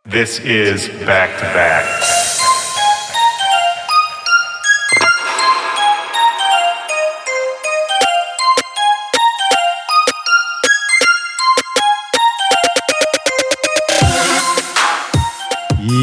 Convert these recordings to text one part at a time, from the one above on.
This is Back to Back.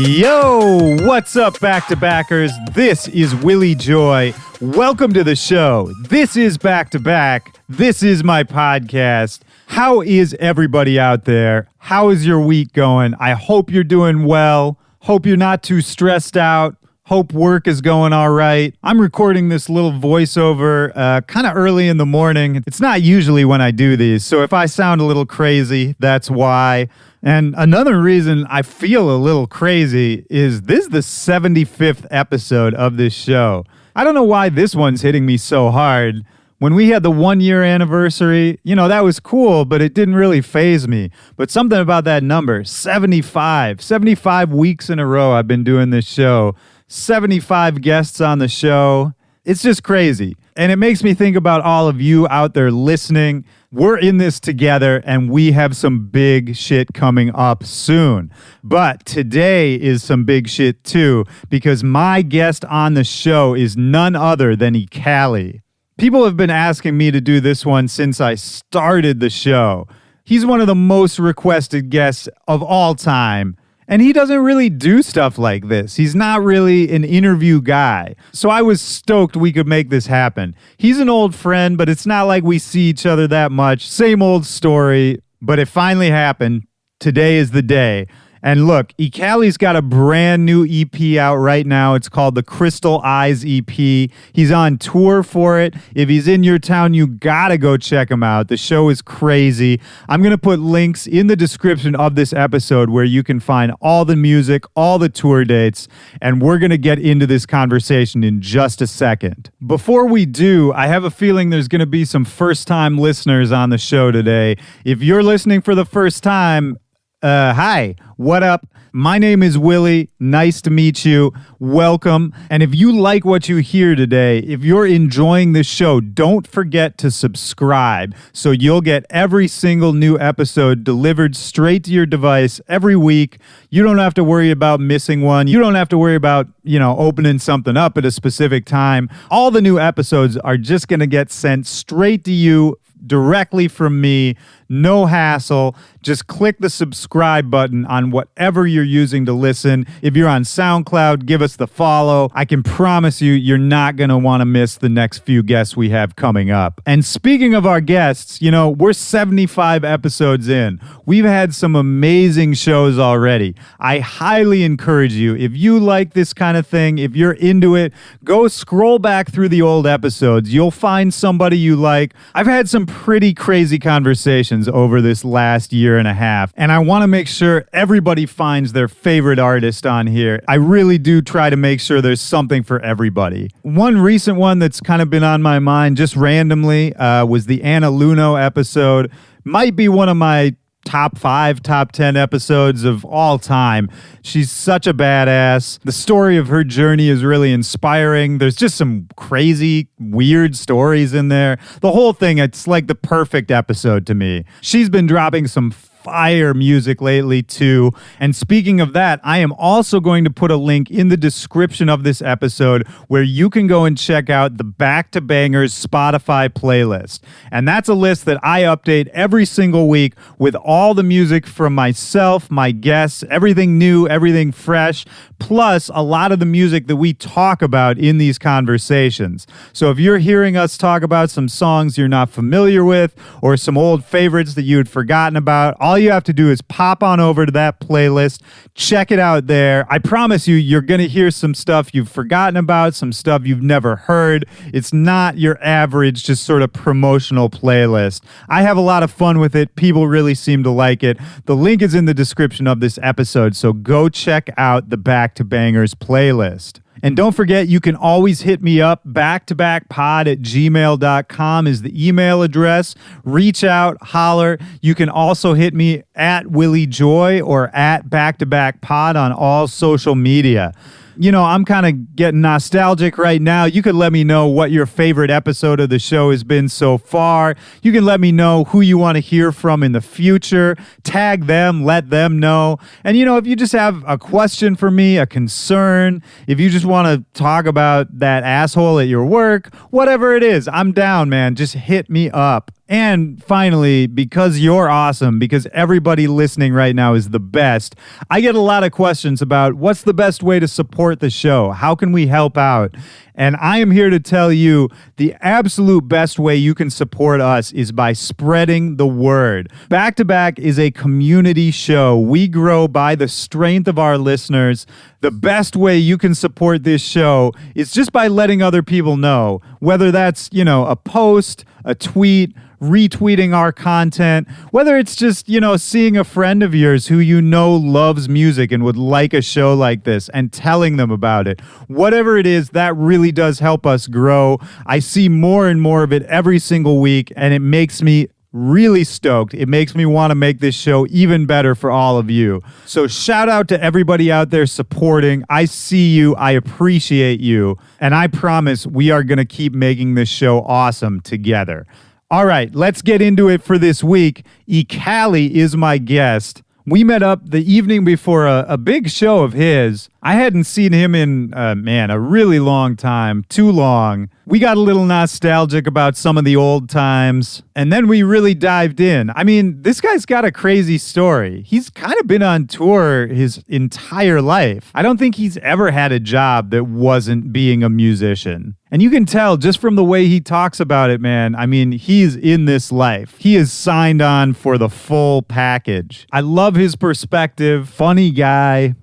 Yo, what's up, back-to-backers? This is Willy Joy. Welcome to the show. This is Back to Back. This is my podcast. How is everybody out there? How is your week going? I hope you're doing well. Hope you're not too stressed out. Hope work is going all right. I'm recording this little voiceover kind of early in the morning. It's not usually when I do these, so if I sound a little crazy, that's why. And another reason I feel a little crazy is this is the 75th episode of this show. I don't know why this one's hitting me so hard. When we had the 1 year anniversary, that was cool, but it didn't really faze me. But something about that number, 75 weeks in a row I've been doing this show, 75 guests on the show. It's just crazy. And it makes me think about all of you out there listening. We're in this together, and we have some big shit coming up soon. But today is some big shit too, because my guest on the show is none other than Ekali. People have been asking me to do this one since I started the show. He's one of the most requested guests of all time. And he doesn't really do stuff like this. He's not really an interview guy. So I was stoked we could make this happen. He's an old friend, but it's not like we see each other that much. Same old story, but it finally happened. Today is the day. And look, Ekali's got a brand new EP out right now. It's called the Crystal Eyes EP. He's on tour for it. If he's in your town, you gotta go check him out. The show is crazy. I'm gonna put links in the description of this episode where you can find all the music, all the tour dates, and we're gonna get into this conversation in just a second. Before we do, I have a feeling there's gonna be some first-time listeners on the show today. If you're listening for the first time, hi, what up? My name is Willy. Nice to meet you. Welcome. And if you like what you hear today, if you're enjoying this show, don't forget to subscribe so you'll get every single new episode delivered straight to your device every week. You don't have to worry about missing one. You don't have to worry about, opening something up at a specific time. All the new episodes are just going to get sent straight to you directly from me. No hassle. Just click the subscribe button on whatever you're using to listen. If you're on SoundCloud, give us the follow. I can promise you, you're not going to want to miss the next few guests we have coming up. And speaking of our guests, we're 75 episodes in. We've had some amazing shows already. I highly encourage you, if you like this kind of thing, if you're into it, go scroll back through the old episodes. You'll find somebody you like. I've had some pretty crazy conversations over this last year and a half, and I want to make sure everybody finds their favorite artist on here. I really do try to make sure there's something for everybody. One recent one that's kind of been on my mind just randomly was the Anna Luno episode. Might be one of my top 5, top 10 episodes of all time. She's such a badass. The story of her journey is really inspiring. There's just some crazy, weird stories in there. The whole thing, it's like the perfect episode to me. She's been dropping some fire music lately too. And speaking of that, I am also going to put a link in the description of this episode where you can go and check out the Back to Bangers Spotify playlist. And that's a list that I update every single week with all the music from myself, my guests, everything new, everything fresh, plus a lot of the music that we talk about in these conversations. So if you're hearing us talk about some songs you're not familiar with or some old favorites that you had forgotten about, all you have to do is pop on over to that playlist, check it out there. I promise you, you're going to hear some stuff you've forgotten about, some stuff you've never heard. It's not your average, just sort of promotional playlist. I have a lot of fun with it. People really seem to like it. The link is in the description of this episode, so go check out the Back to Bangers playlist. And don't forget, you can always hit me up. backtobackpod@gmail.com is the email address. Reach out, holler. You can also hit me at Willy Joy or at backtobackpod on all social media. I'm kind of getting nostalgic right now. You could let me know what your favorite episode of the show has been so far. You can let me know who you want to hear from in the future. Tag them, let them know. And, if you just have a question for me, a concern, if you just want to talk about that asshole at your work, whatever it is, I'm down, man. Just hit me up. And finally, because you're awesome, because everybody listening right now is the best, I get a lot of questions about what's the best way to support the show? How can we help out? And I am here to tell you the absolute best way you can support us is by spreading the word. Back to Back is a community show. We grow by the strength of our listeners. The best way you can support this show is just by letting other people know, whether that's, a post, a tweet, retweeting our content, whether it's just, seeing a friend of yours who loves music and would like a show like this and telling them about it. Whatever it is, that really does help us grow. I see more and more of it every single week, and it makes me really stoked. It makes me want to make this show even better for all of you. So shout out to everybody out there supporting. I see you. I appreciate you. And I promise we are going to keep making this show awesome together. All right, let's get into it for this week. Ekali is my guest. We met up the evening before a big show of his. I hadn't seen him in, a really long time, too long. We got a little nostalgic about some of the old times, and then we really dived in. I mean, this guy's got a crazy story. He's kind of been on tour his entire life. I don't think he's ever had a job that wasn't being a musician. And you can tell just from the way he talks about it, man. I mean, he's in this life. He is signed on for the full package. I love his perspective. Funny guy.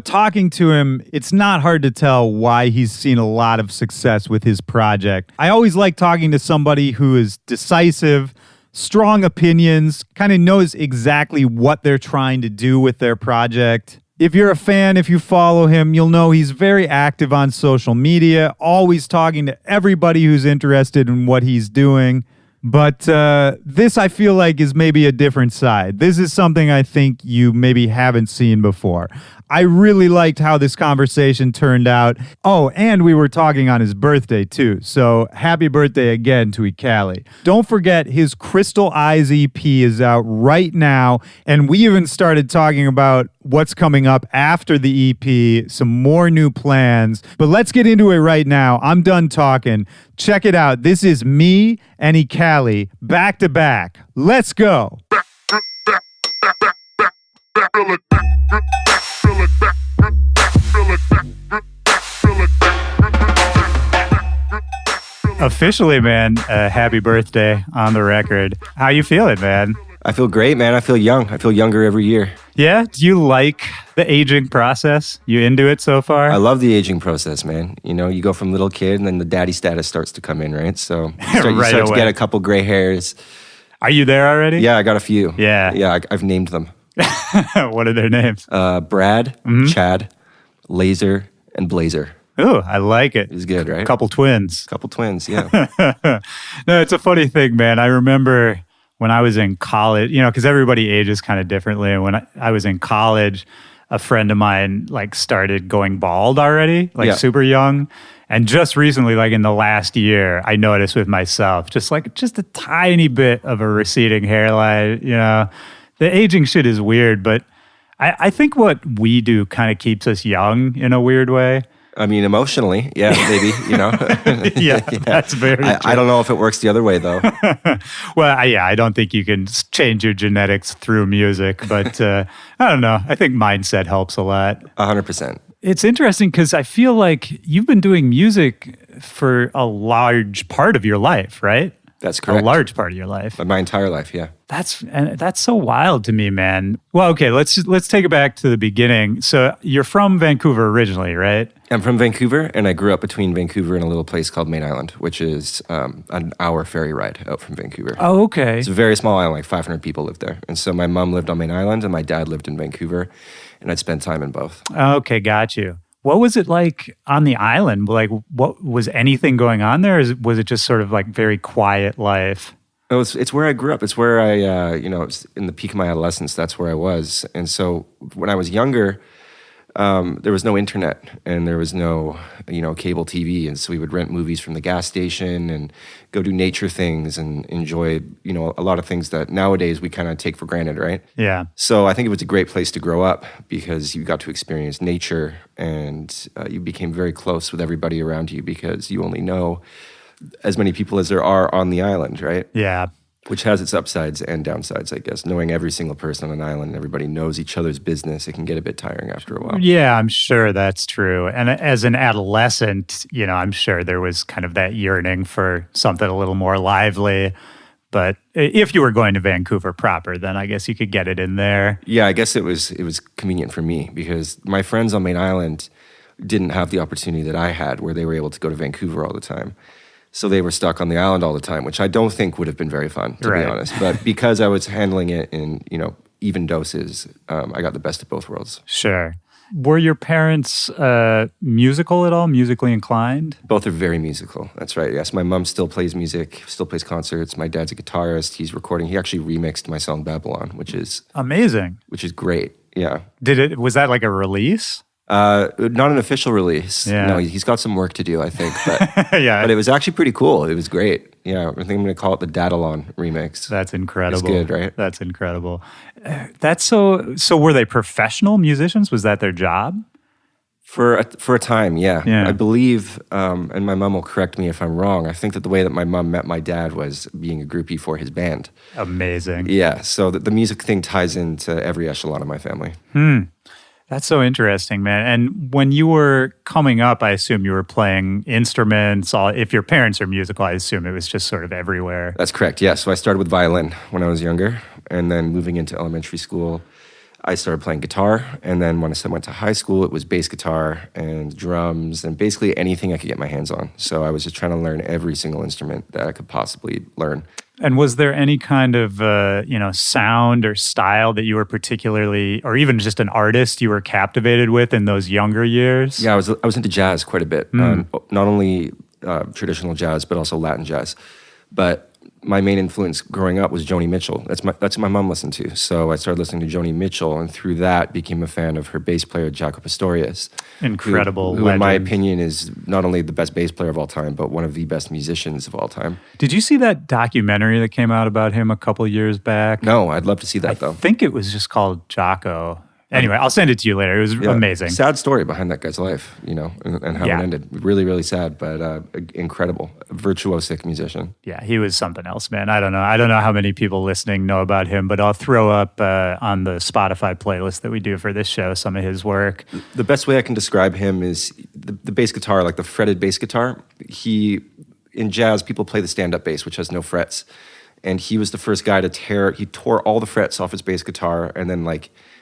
Talking to him, it's not hard to tell why he's seen a lot of success with his project. I always like talking to somebody who is decisive, strong opinions, kind of knows exactly what they're trying to do with their project. If you're a fan, if you follow him, you'll know he's very active on social media, always talking to everybody who's interested in what he's doing. But this, I feel like, is maybe a different side. This is something I think you maybe haven't seen before. I really liked how this conversation turned out. Oh, and we were talking on his birthday, too. So happy birthday again to Ekali. Don't forget, his Crystal Eyes EP is out right now. And we even started talking about what's coming up after the EP, some more new plans. But let's get into it right now. I'm done talking. Check it out. This is me and Ekali back to back. Let's go. Officially, man, happy birthday on the record. How you feeling, man? I feel great, man. I feel young. I feel younger every year. Yeah? Do you like the aging process? You into it so far? I love the aging process, man. You go from little kid and then the daddy status starts to come in, right? So you start to get a couple gray hairs. Are you there already? Yeah, I got a few. Yeah. Yeah, I've named them. What are their names? Brad, Chad, Laser, and Blazer. Ooh, I like it. It's good, right? Couple twins, yeah. No, it's a funny thing, man. I remember when I was in college, because everybody ages kind of differently. And when I was in college, a friend of mine started going bald already, super young. And just recently, in the last year, I noticed with myself, just a tiny bit of a receding hairline. The aging shit is weird, but I think what we do kind of keeps us young in a weird way. I mean, emotionally, yeah, maybe, yeah, that's very true. I don't know if it works the other way, though. Well, I don't think you can change your genetics through music, but I don't know. I think mindset helps a lot. 100%. It's interesting because I feel like you've been doing music for a large part of your life, right? That's correct. A large part of your life. My entire life, yeah. That's so wild to me, man. Well, okay, let's take it back to the beginning. So you're from Vancouver originally, right? I'm from Vancouver, and I grew up between Vancouver and a little place called Main Island, which is an hour ferry ride out from Vancouver. Oh, okay. It's a very small island, 500 people live there. And so my mom lived on Main Island, and my dad lived in Vancouver, and I'd spend time in both. Okay, got you. What was it like on the island? What was anything going on there? Or was it just sort of very quiet life? It's where I grew up. It's where I, it's in the peak of my adolescence, that's where I was. And so when I was younger, there was no internet and there was no, cable TV. And so we would rent movies from the gas station and go do nature things and enjoy, a lot of things that nowadays we kind of take for granted, right? Yeah. So I think it was a great place to grow up because you got to experience nature and you became very close with everybody around you because you only know as many people as there are on the island, right? Yeah. Which has its upsides and downsides, I guess. Knowing every single person on an island and everybody knows each other's business, it can get a bit tiring after a while. Yeah, I'm sure that's true. And as an adolescent, I'm sure there was kind of that yearning for something a little more lively. But if you were going to Vancouver proper, then I guess you could get it in there. Yeah, I guess it was convenient for me because my friends on Main Island didn't have the opportunity that I had where they were able to go to Vancouver all the time. So they were stuck on the island all the time, which I don't think would have been very fun, to be honest. But because I was handling it in, even doses, I got the best of both worlds. Sure. Were your parents musical at all, musically inclined? Both are very musical. That's right. Yes, my mom still plays music, still plays concerts. My dad's a guitarist. He's recording. He actually remixed my song Babylon, which is amazing. Which is great. Yeah. Was that like a release? Not an official release. Yeah. No, he's got some work to do, I think. But yeah, but it was actually pretty cool. It was great. Yeah, I think I'm going to call it the Dadalon remix. That's incredible. It's good, right? That's incredible. That's so. Were they professional musicians? Was that their job? For a time, yeah. I believe, and my mom will correct me if I'm wrong. I think that the way that my mom met my dad was being a groupie for his band. Amazing. Yeah, so the music thing ties into every echelon of my family. That's so interesting, man. And when you were coming up, I assume you were playing instruments. If your parents are musical, I assume it was just sort of everywhere. That's correct, yeah. So I started with violin when I was younger. And then moving into elementary school, I started playing guitar. And then when I went to high school, it was bass guitar and drums and basically anything I could get my hands on. So I was just trying to learn every single instrument that I could possibly learn. And was there any kind of, sound or style that you were particularly, or even just an artist you were captivated with in those younger years? Yeah, I was into jazz quite a bit. Not only traditional jazz, but also Latin jazz. But my main influence growing up was Joni Mitchell. That's what my mom listened to. So I started listening to Joni Mitchell, and through that became a fan of her bass player, Jaco Pastorius. Incredible who in my opinion, is not only the best bass player of all time, but one of the best musicians of all time. Did you see that documentary that came out about him a couple years back? No, I'd love to see that, though. I think it was just called Jaco. Anyway, I'll send it to you later. It was amazing. Sad story behind that guy's life, and how it ended. Really, really sad, but incredible. A virtuosic musician. Yeah, he was something else, man. I don't know how many people listening know about him, but I'll throw up on the Spotify playlist that we do for this show some of his work. The best way I can describe him is the bass guitar, like the fretted bass guitar. In jazz, people play the stand-up bass, which has no frets. And he was the first guy he tore all the frets off his bass guitar and then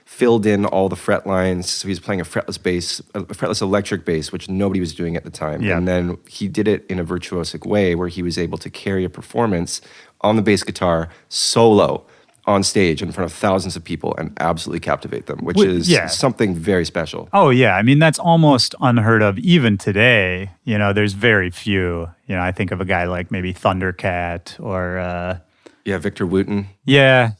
filled in all the fret lines. So he was playing a fretless electric bass, which nobody was doing at the time. Yeah. And then he did it in a virtuosic way where he was able to carry a performance on the bass guitar solo on stage in front of thousands of people and absolutely captivate them, which is something very special. Oh, yeah. I mean, that's almost unheard of even today. There's very few. I think of a guy like maybe Thundercat or... Victor Wooten. Yeah,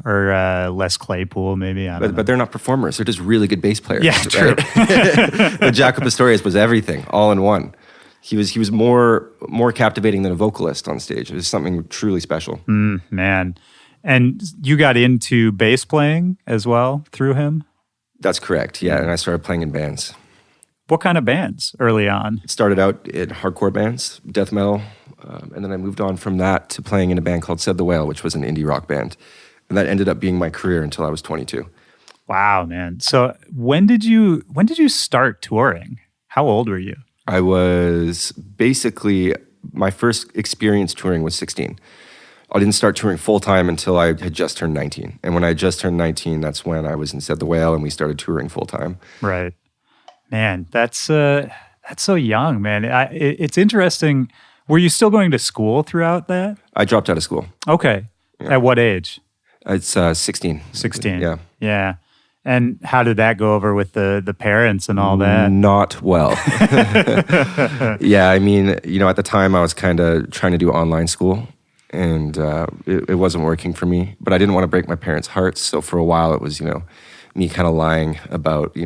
or Les Claypool, maybe. I don't know. But they're not performers. They're just really good bass players. Yeah, true. But Jaco Pastorius was everything, all in one. He was more captivating than a vocalist on stage. It was something truly special. Man. And you got into bass playing as well through him? That's correct, yeah. And I started playing in bands. What kind of bands early on? It started out in hardcore bands, death metal, and then I moved on from that to playing in a band called Said the Whale, which was an indie rock band. And that ended up being my career until I was 22. Wow, man. So when did you start touring? How old were you? I was basically, my first experience touring was 16. I didn't start touring full-time until I had just turned 19. And when I just turned 19, that's when I was in Said the Whale and we started touring full-time. Right. Man, that's so young, man. It's interesting. Were you still going to school throughout that? I dropped out of school. Okay. Yeah. At what age? It's 16. 16. Yeah. Yeah. And how did that go over with the parents and all that? Not well. Yeah, I mean, at the time I was kind of trying to do online school. And it wasn't working for me. But I didn't want to break my parents' hearts. So for a while it was, me kind of lying about,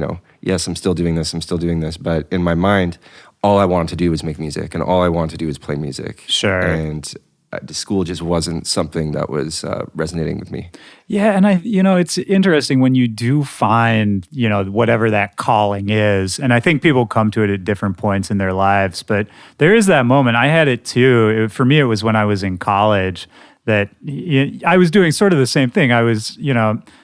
yes, I'm still doing this, but in my mind, all I wanted to do was make music, and all I wanted to do was play music. Sure. And the school just wasn't something that was resonating with me. Yeah, and it's interesting when you do find, whatever that calling is, and I think people come to it at different points in their lives, but there is that moment. I had it too. For me, it was when I was in college that I was doing sort of the same thing. I was,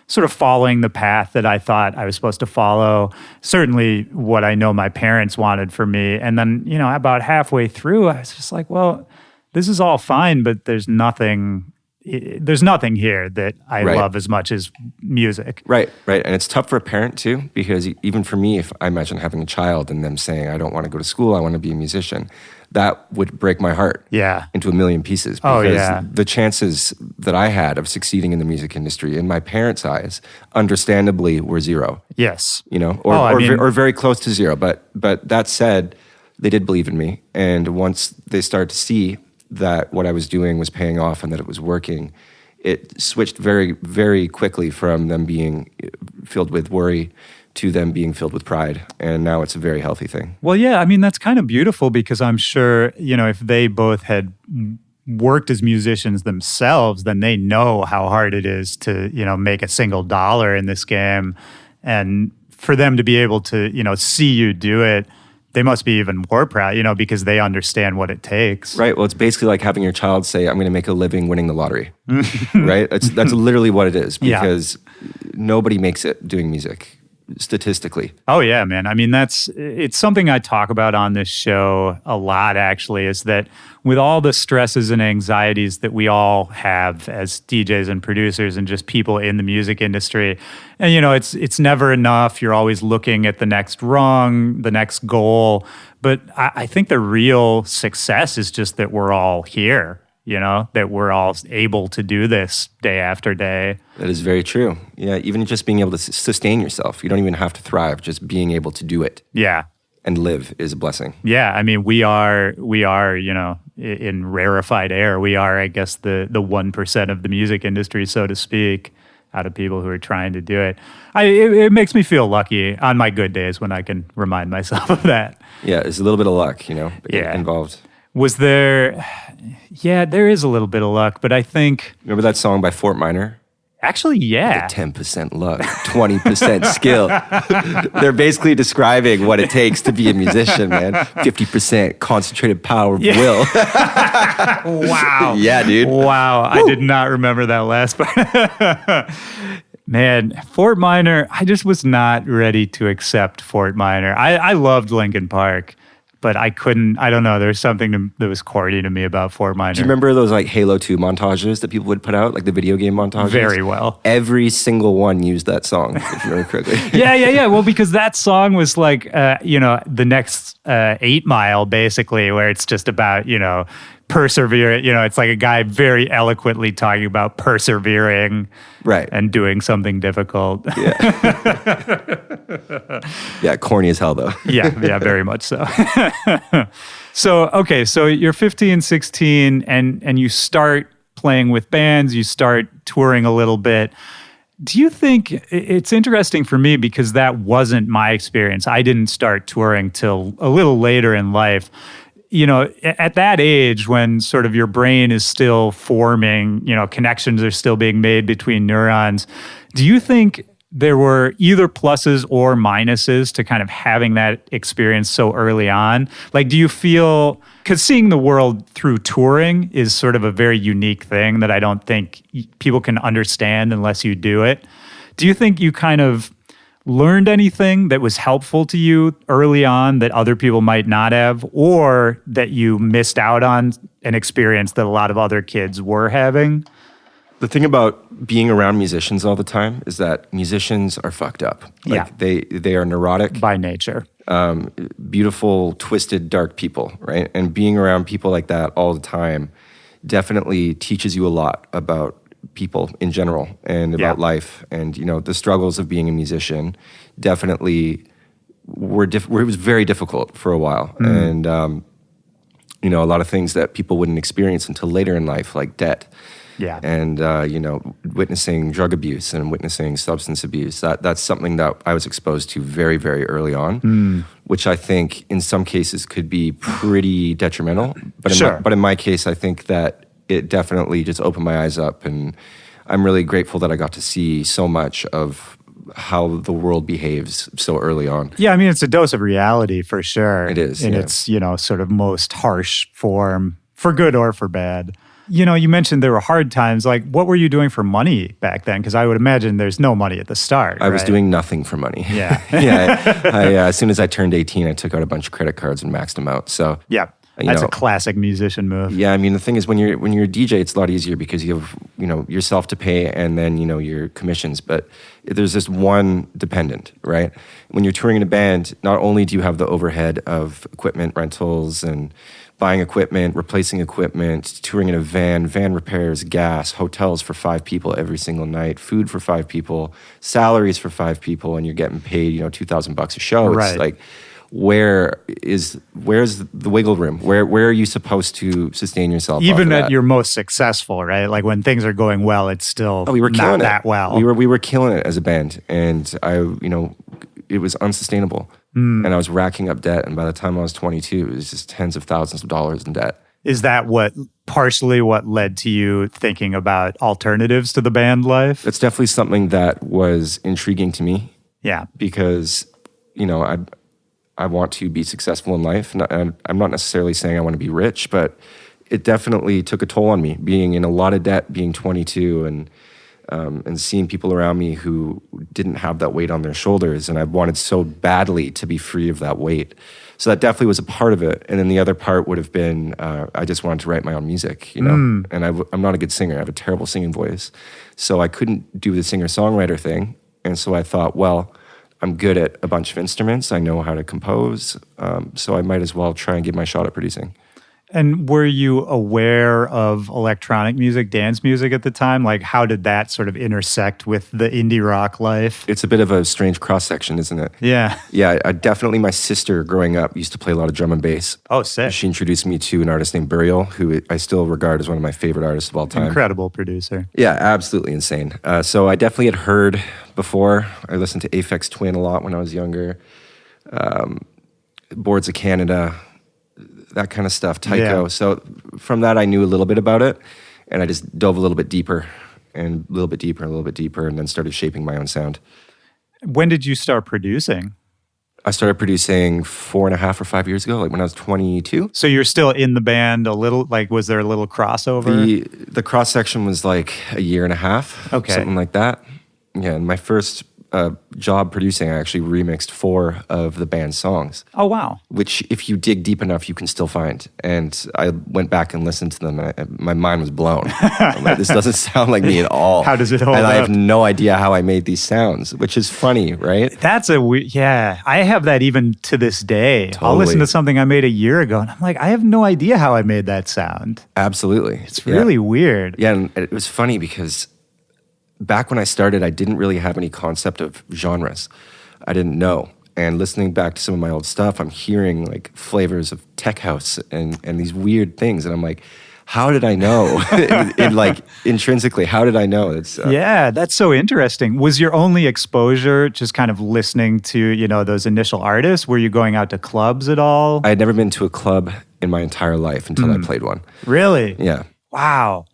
sort of following the path that I thought I was supposed to follow, certainly what I know my parents wanted for me. And then, about halfway through, I was just like, well, this is all fine, but there's nothing here that I love as much as music. Right. And it's tough for a parent too, because even for me, if I imagine having a child and them saying, I don't want to go to school, I want to be a musician, that would break my heart into a million pieces. Because the chances that I had of succeeding in the music industry, in my parents' eyes, understandably were zero. Yes. Or very close to zero. But that said, they did believe in me. And once they started to see that what I was doing was paying off and that it was working, it switched very, very quickly from them being filled with worry to them being filled with pride. And now it's a very healthy thing. Well, yeah, that's kind of beautiful, because I'm sure, if they both had worked as musicians themselves, then they know how hard it is to, make a single dollar in this game. And for them to be able to, see you do it, they must be even more proud, because they understand what it takes. Right. Well, it's basically like having your child say, I'm going to make a living winning the lottery. Right? That's literally what it is, because nobody makes it doing music, statistically. Oh, yeah, man. It's something I talk about on this show a lot, actually, is that with all the stresses and anxieties that we all have as DJs and producers and just people in the music industry, and, it's never enough. You're always looking at the next rung, the next goal. But I think the real success is just that we're all here, that we're all able to do this day after day. That is very true. Yeah, even just being able to sustain yourself. You don't even have to thrive. Just being able to do it. Yeah. And live is a blessing. Yeah, we are, in rarefied air. We are, I guess, the 1% of the music industry, so to speak, out of people who are trying to do it. It makes me feel lucky on my good days when I can remind myself of that. Yeah, there's a little bit of luck, involved. Was there... Yeah, there is a little bit of luck, but I think... Remember that song by Fort Minor? Actually, yeah. 10% luck, 20% skill. They're basically describing what it takes to be a musician, man. 50% concentrated power of will. Wow. Yeah, dude. Wow. Woo. I did not remember that last part. Man, Fort Minor, I just was not ready to accept Fort Minor. I loved Linkin Park, but I couldn't, I don't know, there's something that was corny to me about Fort Minor. Do you remember those like Halo 2 montages that people would put out, like the video game montages? Very well. Every single one used that song, if you remember correctly. Yeah. Well, because that song was like, the next 8 Mile, basically, where it's just about, persevere. It's like a guy very eloquently talking about persevering, right, and doing something difficult. Yeah, yeah, corny as hell though. yeah, very much so. So you're 15, 16, and you start playing with bands. You start touring a little bit. Do you think it's interesting for me because that wasn't my experience? I didn't start touring till a little later in life. At that age when sort of your brain is still forming, connections are still being made between neurons. Do you think there were either pluses or minuses to kind of having that experience so early on? Like, do you feel, because seeing the world through touring is sort of a very unique thing that I don't think people can understand unless you do it. Do you think you kind of learned anything that was helpful to you early on that other people might not have, or that you missed out on an experience that a lot of other kids were having? The thing about being around musicians all the time is that musicians are fucked up. They are neurotic. By nature. Beautiful, twisted, dark people, right? And being around people like that all the time definitely teaches you a lot about people in general and about life. And, the struggles of being a musician definitely it was very difficult for a while. And, a lot of things that people wouldn't experience until later in life, like debt Yeah. And, witnessing drug abuse and witnessing substance abuse. That's something that I was exposed to very, very early on, which I think in some cases could be pretty detrimental. But in my case, I think that it definitely just opened my eyes up. And I'm really grateful that I got to see so much of how the world behaves so early on. Yeah, I mean, it's a dose of reality for sure. It is, in its, sort of most harsh form, for good or for bad. You mentioned there were hard times. Like, what were you doing for money back then? Because I would imagine there's no money at the start. I was doing nothing for money. Yeah. As soon as I turned 18, I took out a bunch of credit cards and maxed them out. So yeah. That's a classic musician move. Yeah, I mean, the thing is, when you're a DJ, it's a lot easier because you have yourself to pay and then your commissions. But there's this one dependent, right? When you're touring in a band, not only do you have the overhead of equipment rentals and buying equipment, replacing equipment, touring in a van repairs, gas, hotels for 5 people every single night, food for 5 people, salaries for 5 people, and you're getting paid $2,000 a show. Right. It's like, where's the wiggle room? Where are you supposed to sustain yourself? Even at your most successful, right? Like when things are going well, it's still we were killing not that well. We were killing it as a band, and it was unsustainable. And I was racking up debt, and by the time I was 22, it was just tens of thousands of dollars in debt. Is that partially what led to you thinking about alternatives to the band life? It's definitely something that was intriguing to me. Yeah, because I want to be successful in life. And I'm not necessarily saying I want to be rich, but it definitely took a toll on me, being in a lot of debt, being 22, and seeing people around me who didn't have that weight on their shoulders. And I wanted so badly to be free of that weight. So that definitely was a part of it. And then the other part would have been, I just wanted to write my own music, And I'm not a good singer. I have a terrible singing voice. So I couldn't do the singer-songwriter thing. And so I thought, well, I'm good at a bunch of instruments. I know how to compose. So I might as well try and give my shot at producing. And were you aware of electronic music, dance music at the time? Like, how did that sort of intersect with the indie rock life? It's a bit of a strange cross-section, isn't it? Yeah. Yeah, definitely my sister growing up used to play a lot of drum and bass. Oh, sick. She introduced me to an artist named Burial, who I still regard as one of my favorite artists of all time. Incredible producer. Yeah, absolutely insane. So I definitely had heard before. I listened to Aphex Twin a lot when I was younger. Boards of Canada, that kind of stuff, Tycho. Yeah. So from that, I knew a little bit about it, and I just dove a little bit deeper, and a little bit deeper, and a little bit deeper, and then started shaping my own sound. When did you start producing? I started producing 4.5 or 5 years ago, like when I was 22. So you're still in the band a little, like was there a little crossover? The cross-section was like a year and a half, something like that. Yeah, and my first job producing, I actually remixed 4 of the band's songs. Oh, wow. Which, if you dig deep enough, you can still find. And I went back and listened to them, and my mind was blown. I'm like, this doesn't sound like me at all. How does it hold And up? I have no idea how I made these sounds, which is funny, right? That's yeah. I have that even to this day. Totally. I'll listen to something I made a year ago, and I'm like, I have no idea how I made that sound. Absolutely. It's really weird. Yeah, and it was funny because back when I started, I didn't really have any concept of genres. I didn't know. And listening back to some of my old stuff, I'm hearing like flavors of tech house and these weird things. And I'm like, how did I know? Like intrinsically, how did I know? It's yeah, that's so interesting. Was your only exposure just kind of listening to, those initial artists? Were you going out to clubs at all? I had never been to a club in my entire life until I played one. Really? Yeah. Wow.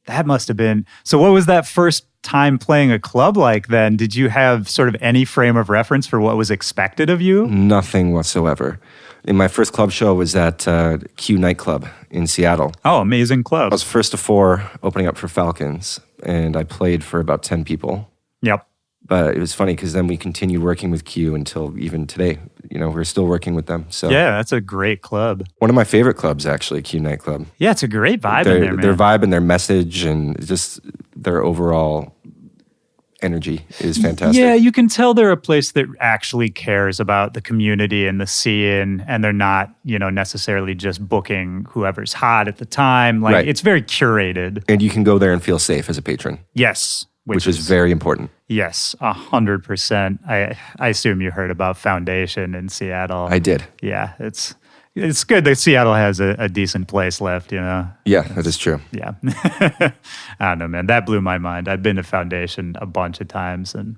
That must have been. So what was that first time playing a club like then? Did you have sort of any frame of reference for what was expected of you? Nothing whatsoever. And my first club show was at Q nightclub in Seattle. Oh, amazing club. I was first of 4 opening up for Falcons, and I played for about 10 people. Yep. But it was funny because then we continued working with Q until even today. We're still working with them. So yeah, that's a great club. One of my favorite clubs, actually, Q nightclub. Yeah, it's a great vibe in there, man. Their vibe and their message and just their overall energy is fantastic. Yeah, you can tell they're a place that actually cares about the community and the scene, and they're not, necessarily just booking whoever's hot at the time. Like, Right. It's very curated. And you can go there and feel safe as a patron. Yes. Which is very important. Yes, 100%. I assume you heard about Foundation in Seattle. I did. Yeah, it's It's good that Seattle has a decent place left, you know? Yeah, that is true. Yeah. I don't know, man. That blew my mind. I've been to Foundation a bunch of times, and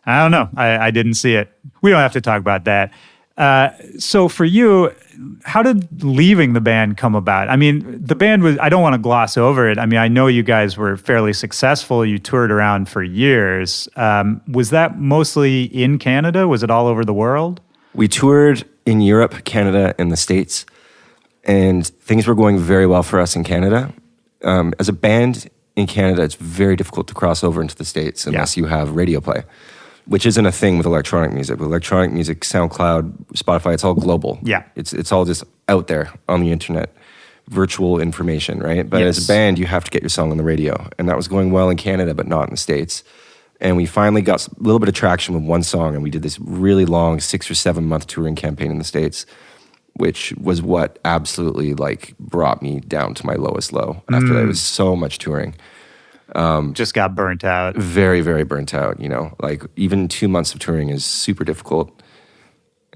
I don't know. I didn't see it. We don't have to talk about that. So for you, how did leaving the band come about? I mean, the band was, I don't want to gloss over it. I mean, I know you guys were fairly successful. You toured around for years. Was that mostly in Canada? Was it all over the world? We toured in Europe, Canada, and the States, and things were going very well for us in Canada. As a band in Canada, it's very difficult to cross over into the States unless you have radio play, which isn't a thing with electronic music. With electronic music, SoundCloud, Spotify, it's all global. Yeah. It's all just out there on the internet, virtual information, right? But as a band, you have to get your song on the radio, and that was going well in Canada, but not in the States. And we finally got a little bit of traction with one song, and we did this really long 6 or 7 month touring campaign in the States, which was what absolutely like brought me down to my lowest low. After that, it was so much touring. Just got burnt out. Very, very burnt out, you know. Like even 2 months of touring is super difficult.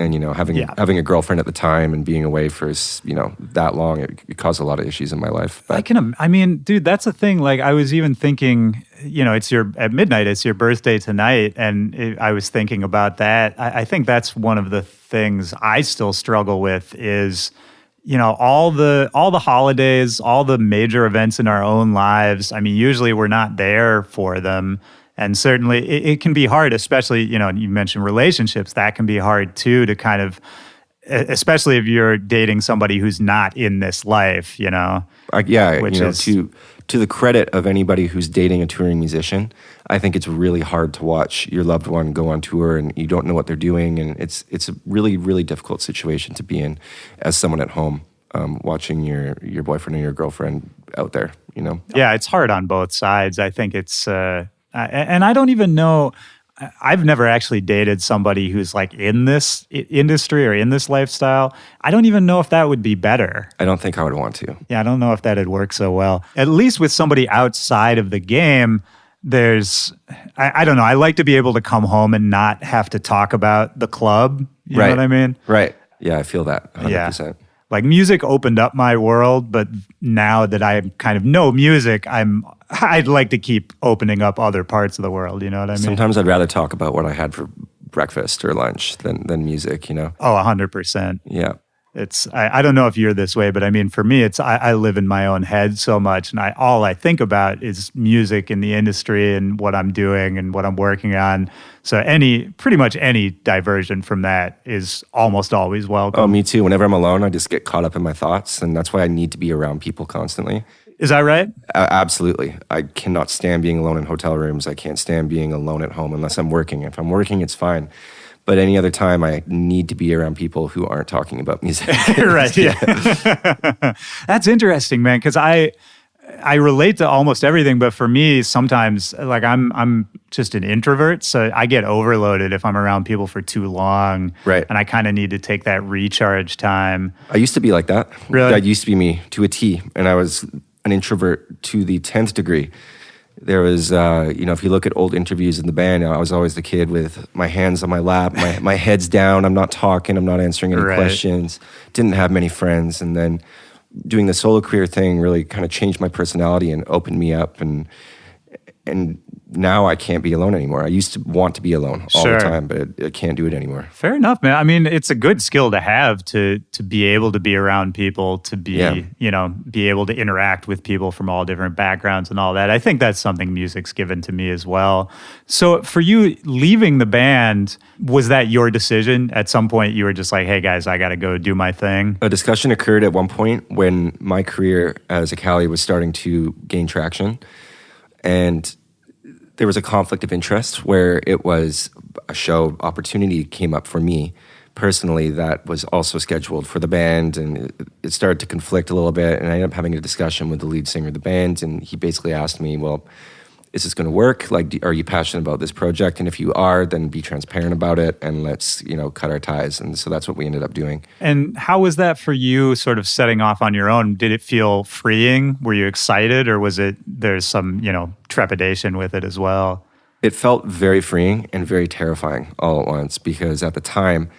And, you know, having a girlfriend at the time and being away for, you know, that long, it caused a lot of issues in my life. But I mean, dude, that's the thing. Like, I was even thinking, you know, at midnight, it's your birthday tonight. And I was thinking about that. I think that's one of the things I still struggle with is, you know, all the holidays, all the major events in our own lives. I mean, usually we're not there for them. And certainly it can be hard, especially, you know, you mentioned relationships. That can be hard too, to kind of, especially if you're dating somebody who's not in this life, you know? Which you know, to the credit of anybody who's dating a touring musician, I think it's really hard to watch your loved one go on tour and you don't know what they're doing. And it's a really, really difficult situation to be in as someone at home, watching your boyfriend or your girlfriend out there, you know? Yeah, it's hard on both sides. I think it's... and I don't even know, I've never actually dated somebody who's like in this industry or in this lifestyle. I don't even know if that would be better. I don't think I would want to. Yeah, I don't know if that'd work so well. At least with somebody outside of the game, I don't know, I like to be able to come home and not have to talk about the club. You know what I mean? Right. Yeah, I feel that 100%. Yeah. Like music opened up my world, but now that I kind of know music, I'd like to keep opening up other parts of the world. You know what I mean? Sometimes I'd rather talk about what I had for breakfast or lunch than music, you know? Oh, 100%. Yeah. I don't know if you're this way, but I mean, for me, I live in my own head so much, and all I think about is music in the industry and what I'm doing and what I'm working on. So pretty much any diversion from that is almost always welcome. Oh, me too. Whenever I'm alone, I just get caught up in my thoughts, and that's why I need to be around people constantly. Is that right? Absolutely. I cannot stand being alone in hotel rooms. I can't stand being alone at home unless I'm working. If I'm working, it's fine. But any other time, I need to be around people who aren't talking about music. Right. Yeah. That's interesting, man, because I relate to almost everything, but for me, sometimes like I'm just an introvert, so I get overloaded if I'm around people for too long. Right. And I kind of need to take that recharge time. I used to be like that. Really? That used to be me to a T, and I was an introvert to the 10th degree. There was, you know, if you look at old interviews in the band, I was always the kid with my hands on my lap, my head's down, I'm not talking, I'm not answering any questions, didn't have many friends. And then doing the solo career thing really kind of changed my personality and opened me up. And now I can't be alone anymore. I used to want to be alone all the time, but I can't do it anymore. Fair enough, man. I mean, it's a good skill to have to be able to be around people, to be, you know, be able to interact with people from all different backgrounds and all that. I think that's something music's given to me as well. So for you, leaving the band, was that your decision? At some point, you were just like, hey, guys, I got to go do my thing? A discussion occurred at one point when my career as Ekali was starting to gain traction. And there was a conflict of interest where it was a show opportunity came up for me personally that was also scheduled for the band, and it started to conflict a little bit, and I ended up having a discussion with the lead singer of the band, and he basically asked me, well, is this going to work? Like, are you passionate about this project? And if you are, then be transparent about it, and let's, you know, cut our ties. And so that's what we ended up doing. And how was that for you, sort of setting off on your own? Did it feel freeing? Were you excited, or was it, there's some, you know, trepidation with it as well? It felt very freeing and very terrifying all at once, because at the time,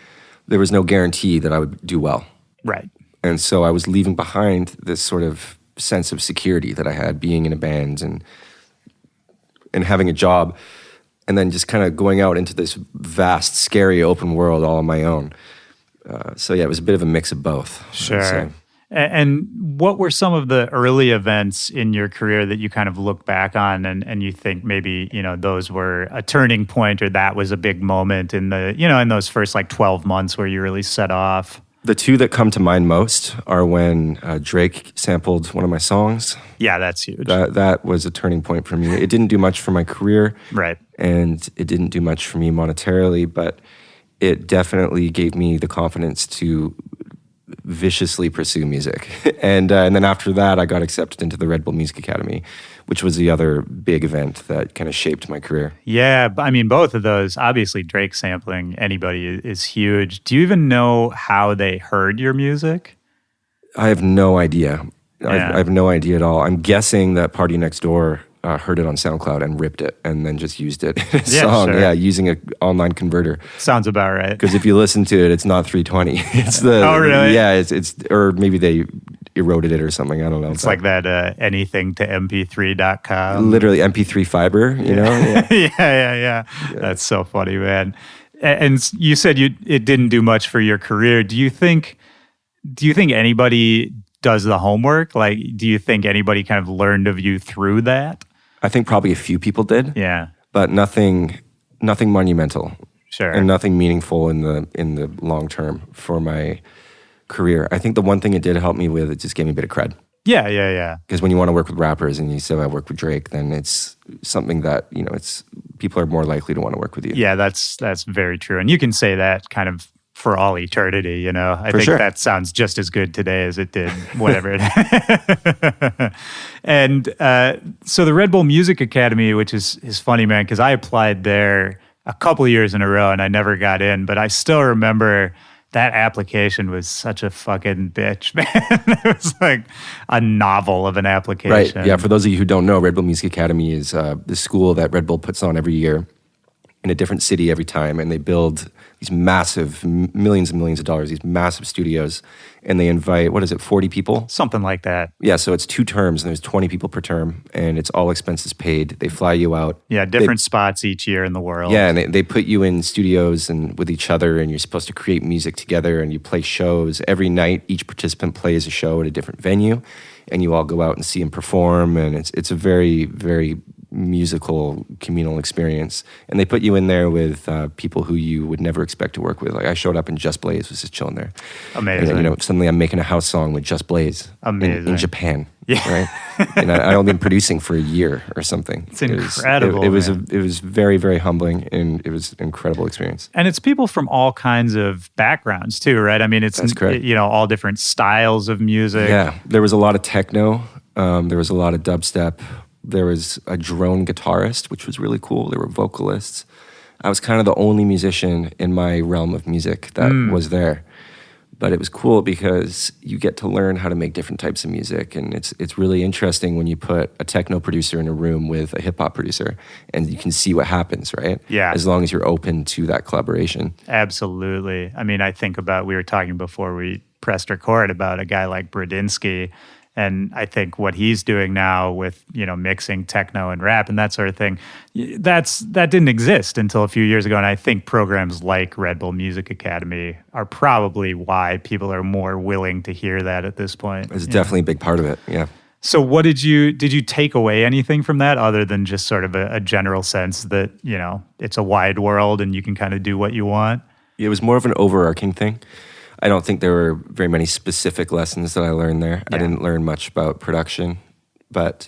there was no guarantee that I would do well. Right. And so I was leaving behind this sort of sense of security that I had being in a band and having a job, and then just kind of going out into this vast, scary open world all on my own. So yeah, it was a bit of a mix of both. Sure. And what were some of the early events in your career that you kind of look back on and you think maybe, those were a turning point, or that was a big moment in in those first like 12 months where you really set off? The two that come to mind most are when Drake sampled one of my songs. Yeah, that's huge. That was a turning point for me. It didn't do much for my career. Right. And it didn't do much for me monetarily, but it definitely gave me the confidence to viciously pursue music. And then after that, I got accepted into the Redbull Music Academy, which was the other big event that kind of shaped my career. Yeah, I mean, both of those, obviously Drake sampling anybody is huge. Do you even know how they heard your music? I have no idea. Yeah. I have no idea at all. I'm guessing that Party Next Door heard it on SoundCloud and ripped it and then just used it in a song. Sure. Yeah, using an online converter. Sounds about right. Because if you listen to it, it's not 320. It's the Oh, really? Yeah, it's or maybe they eroded it or something. I don't know. It's like that anything to mp3.com. Literally MP3 fiber, Yeah. Yeah. That's so funny, man. And you said it didn't do much for your career. Do you think anybody does the homework? Like, do you think anybody kind of learned of you through that? I think probably a few people did. Yeah. But nothing monumental. Sure. And nothing meaningful in the long term for my career. I think the one thing it did help me with, it just gave me a bit of cred. Yeah. Because when you want to work with rappers and you say I work with Drake, then it's something that, it's people are more likely to want to work with you. Yeah, that's very true. And you can say that kind of for all eternity, I think sure. that sounds just as good today as it did whatever it And so the Redbull Music Academy, which is funny, man, because I applied there a couple of years in a row and I never got in, but I still remember that application was such a fucking bitch, man. It was like a novel of an application. Right. Yeah. For those of you who don't know, Redbull Music Academy is the school that Red Bull puts on every year in a different city every time, and they build these massive, millions and millions of dollars, these massive studios, and they invite, 40 people? Something like that. Yeah, so it's 2 terms, and there's 20 people per term, and it's all expenses paid. They fly you out. Yeah, different spots each year in the world. Yeah, and they put you in studios and with each other, and you're supposed to create music together, and you play shows. Every night, each participant plays a show at a different venue, and you all go out and see him perform, and it's a very, very musical communal experience. And they put you in there with people who you would never expect to work with. Like I showed up and Just Blaze was just chilling there. Amazing. And, suddenly I'm making a house song with Just Blaze. Amazing. In Japan. Yeah. Right. And I only been producing for a year or something. It's incredible. It was very, very humbling, and it was an incredible experience. And it's people from all kinds of backgrounds too, right? I mean, That's correct. All different styles of music. Yeah. There was a lot of techno. There was a lot of dubstep. There was a drone guitarist, which was really cool. There were vocalists. I was kind of the only musician in my realm of music that was there. But it was cool because you get to learn how to make different types of music. And it's really interesting when you put a techno producer in a room with a hip-hop producer and you can see what happens, right? Yeah. As long as you're open to that collaboration. Absolutely. I mean, I think about, we were talking before we pressed record about a guy like Bradinsky. And I think what he's doing now with, mixing techno and rap and that sort of thing, that didn't exist until a few years ago. And I think programs like Redbull Music Academy are probably why people are more willing to hear that at this point. It's definitely a big part of it, yeah. So what did you take away anything from that other than just sort of a general sense that, it's a wide world and you can kind of do what you want? It was more of an overarching thing. I don't think there were very many specific lessons that I learned there. Yeah. I didn't learn much about production, but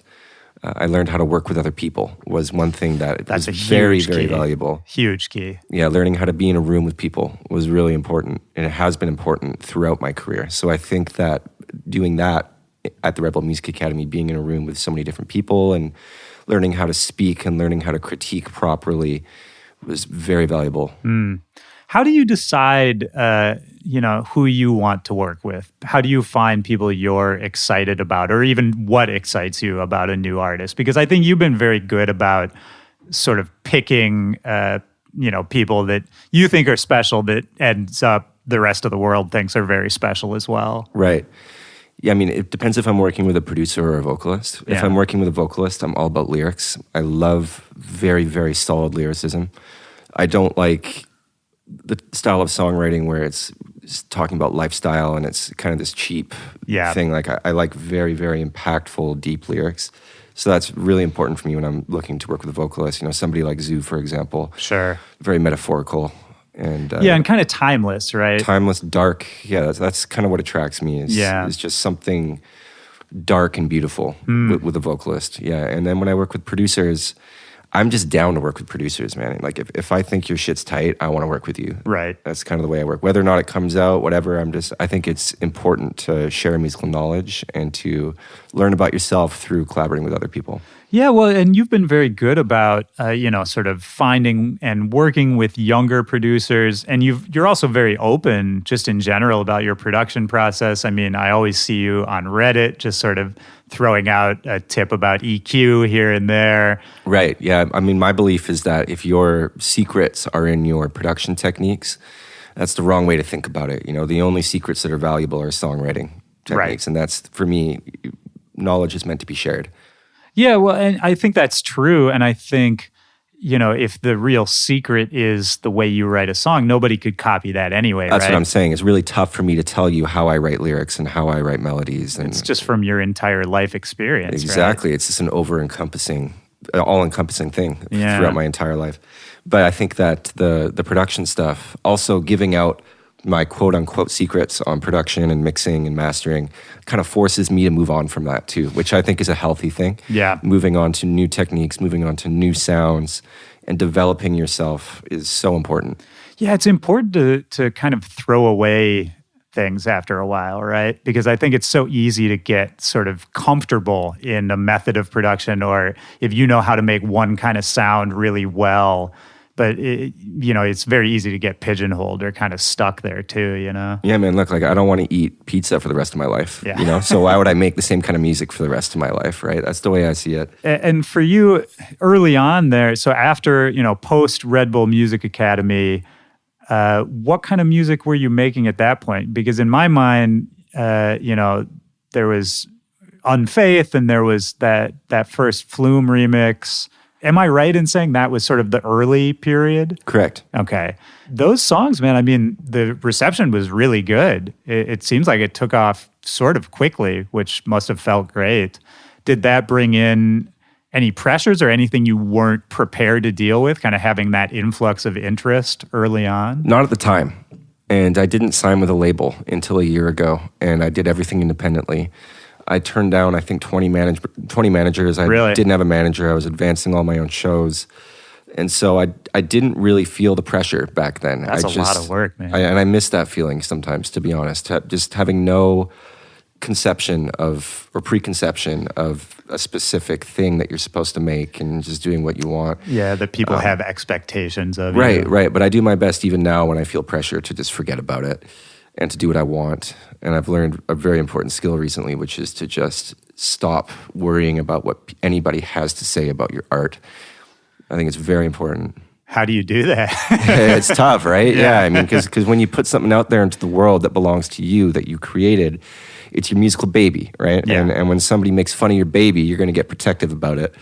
I learned how to work with other people was one thing that was very, very valuable. Huge key. Yeah, learning how to be in a room with people was really important, and it has been important throughout my career. So I think that doing that at the Redbull Music Academy, being in a room with so many different people and learning how to speak and learning how to critique properly was very valuable. How do you decide, who you want to work with? How do you find people you're excited about, or even what excites you about a new artist? Because I think you've been very good about sort of picking, people that you think are special that ends up the rest of the world thinks are very special as well. Right. Yeah, I mean, it depends if I'm working with a producer or a vocalist. If I'm working with a vocalist, I'm all about lyrics. I love very, very solid lyricism. I don't like the style of songwriting where it's talking about lifestyle and it's kind of this cheap thing. Like I like very, very impactful, deep lyrics. So that's really important for me when I'm looking to work with a vocalist. Somebody like Zoo, for example. Sure. Very metaphorical. And and kind of timeless, right? Timeless, dark. Yeah, that's kind of what attracts me is just something dark and beautiful with a vocalist. Yeah, and then when I work with producers, I'm just down to work with producers, man. Like if I think your shit's tight, I want to work with you. Right. That's kind of the way I work. Whether or not it comes out, whatever, I think it's important to share musical knowledge and to learn about yourself through collaborating with other people. Yeah, well, and you've been very good about, sort of finding and working with younger producers, and you're also very open, just in general, about your production process. I mean, I always see you on Reddit, just sort of throwing out a tip about EQ here and there. Right. Yeah. I mean, my belief is that if your secrets are in your production techniques, that's the wrong way to think about it. The only secrets that are valuable are songwriting techniques, right. And that's for me, knowledge is meant to be shared. Yeah, well, and I think that's true. And I think, if the real secret is the way you write a song, nobody could copy that anyway, That's right? what I'm saying. It's really tough for me to tell you how I write lyrics and how I write melodies. And it's just from your entire life experience, exactly. Right? It's just an all-encompassing thing throughout my entire life. But I think that the production stuff, also giving out my quote-unquote secrets on production and mixing and mastering kind of forces me to move on from that too, which I think is a healthy thing. Yeah. Moving on to new techniques, moving on to new sounds, and developing yourself is so important. Yeah, it's important to kind of throw away things after a while, right? Because I think it's so easy to get sort of comfortable in a method of production, or if you know how to make one kind of sound really well, but it's very easy to get pigeonholed or kind of stuck there too, Yeah, man, look, like I don't want to eat pizza for the rest of my life, yeah. So why would I make the same kind of music for the rest of my life, right? That's the way I see it. And for you, early on there, so after, post Redbull Music Academy, what kind of music were you making at that point? Because in my mind, there was Unfaith and there was that first Flume remix. Am I right in saying that was sort of the early period? Correct. Okay. Those songs, man, I mean, the reception was really good. It seems like it took off sort of quickly, which must have felt great. Did that bring in any pressures or anything you weren't prepared to deal with, kind of having that influx of interest early on? Not at the time. And I didn't sign with a label until a year ago, and I did everything independently. I turned down, I think, 20 managers. I didn't have a manager. I was advancing all my own shows. And so I didn't really feel the pressure back then. That's a lot of work, man. And I miss that feeling sometimes, to be honest. Just having no conception of, or preconception of a specific thing that you're supposed to make and just doing what you want. Yeah, that people have expectations of you. Right. But I do my best even now when I feel pressure to just forget about it and to do what I want. And I've learned a very important skill recently, which is to just stop worrying about what anybody has to say about your art. I think it's very important. How do you do that? It's tough, right? Yeah, I mean, because when you put something out there into the world that belongs to you, that you created, it's your musical baby, right? Yeah. And when somebody makes fun of your baby, you're going to get protective about it.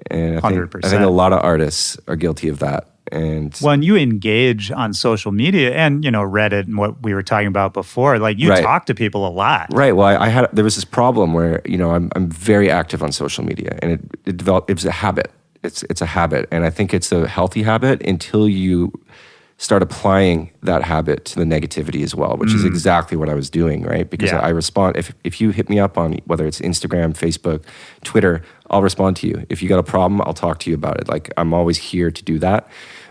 And I think 100%. I think a lot of artists are guilty of that. And you engage on social media and, Reddit and what we were talking about before, like you talk to people a lot. Right. Well, there was this problem where, I'm very active on social media, and it developed, it was a habit. It's a habit. And I think it's a healthy habit until you start applying that habit to the negativity as well, which is exactly what I was doing, right? Because I respond, if you hit me up on whether it's Instagram, Facebook, Twitter, I'll respond to you. If you got a problem, I'll talk to you about it. Like, I'm always here to do that.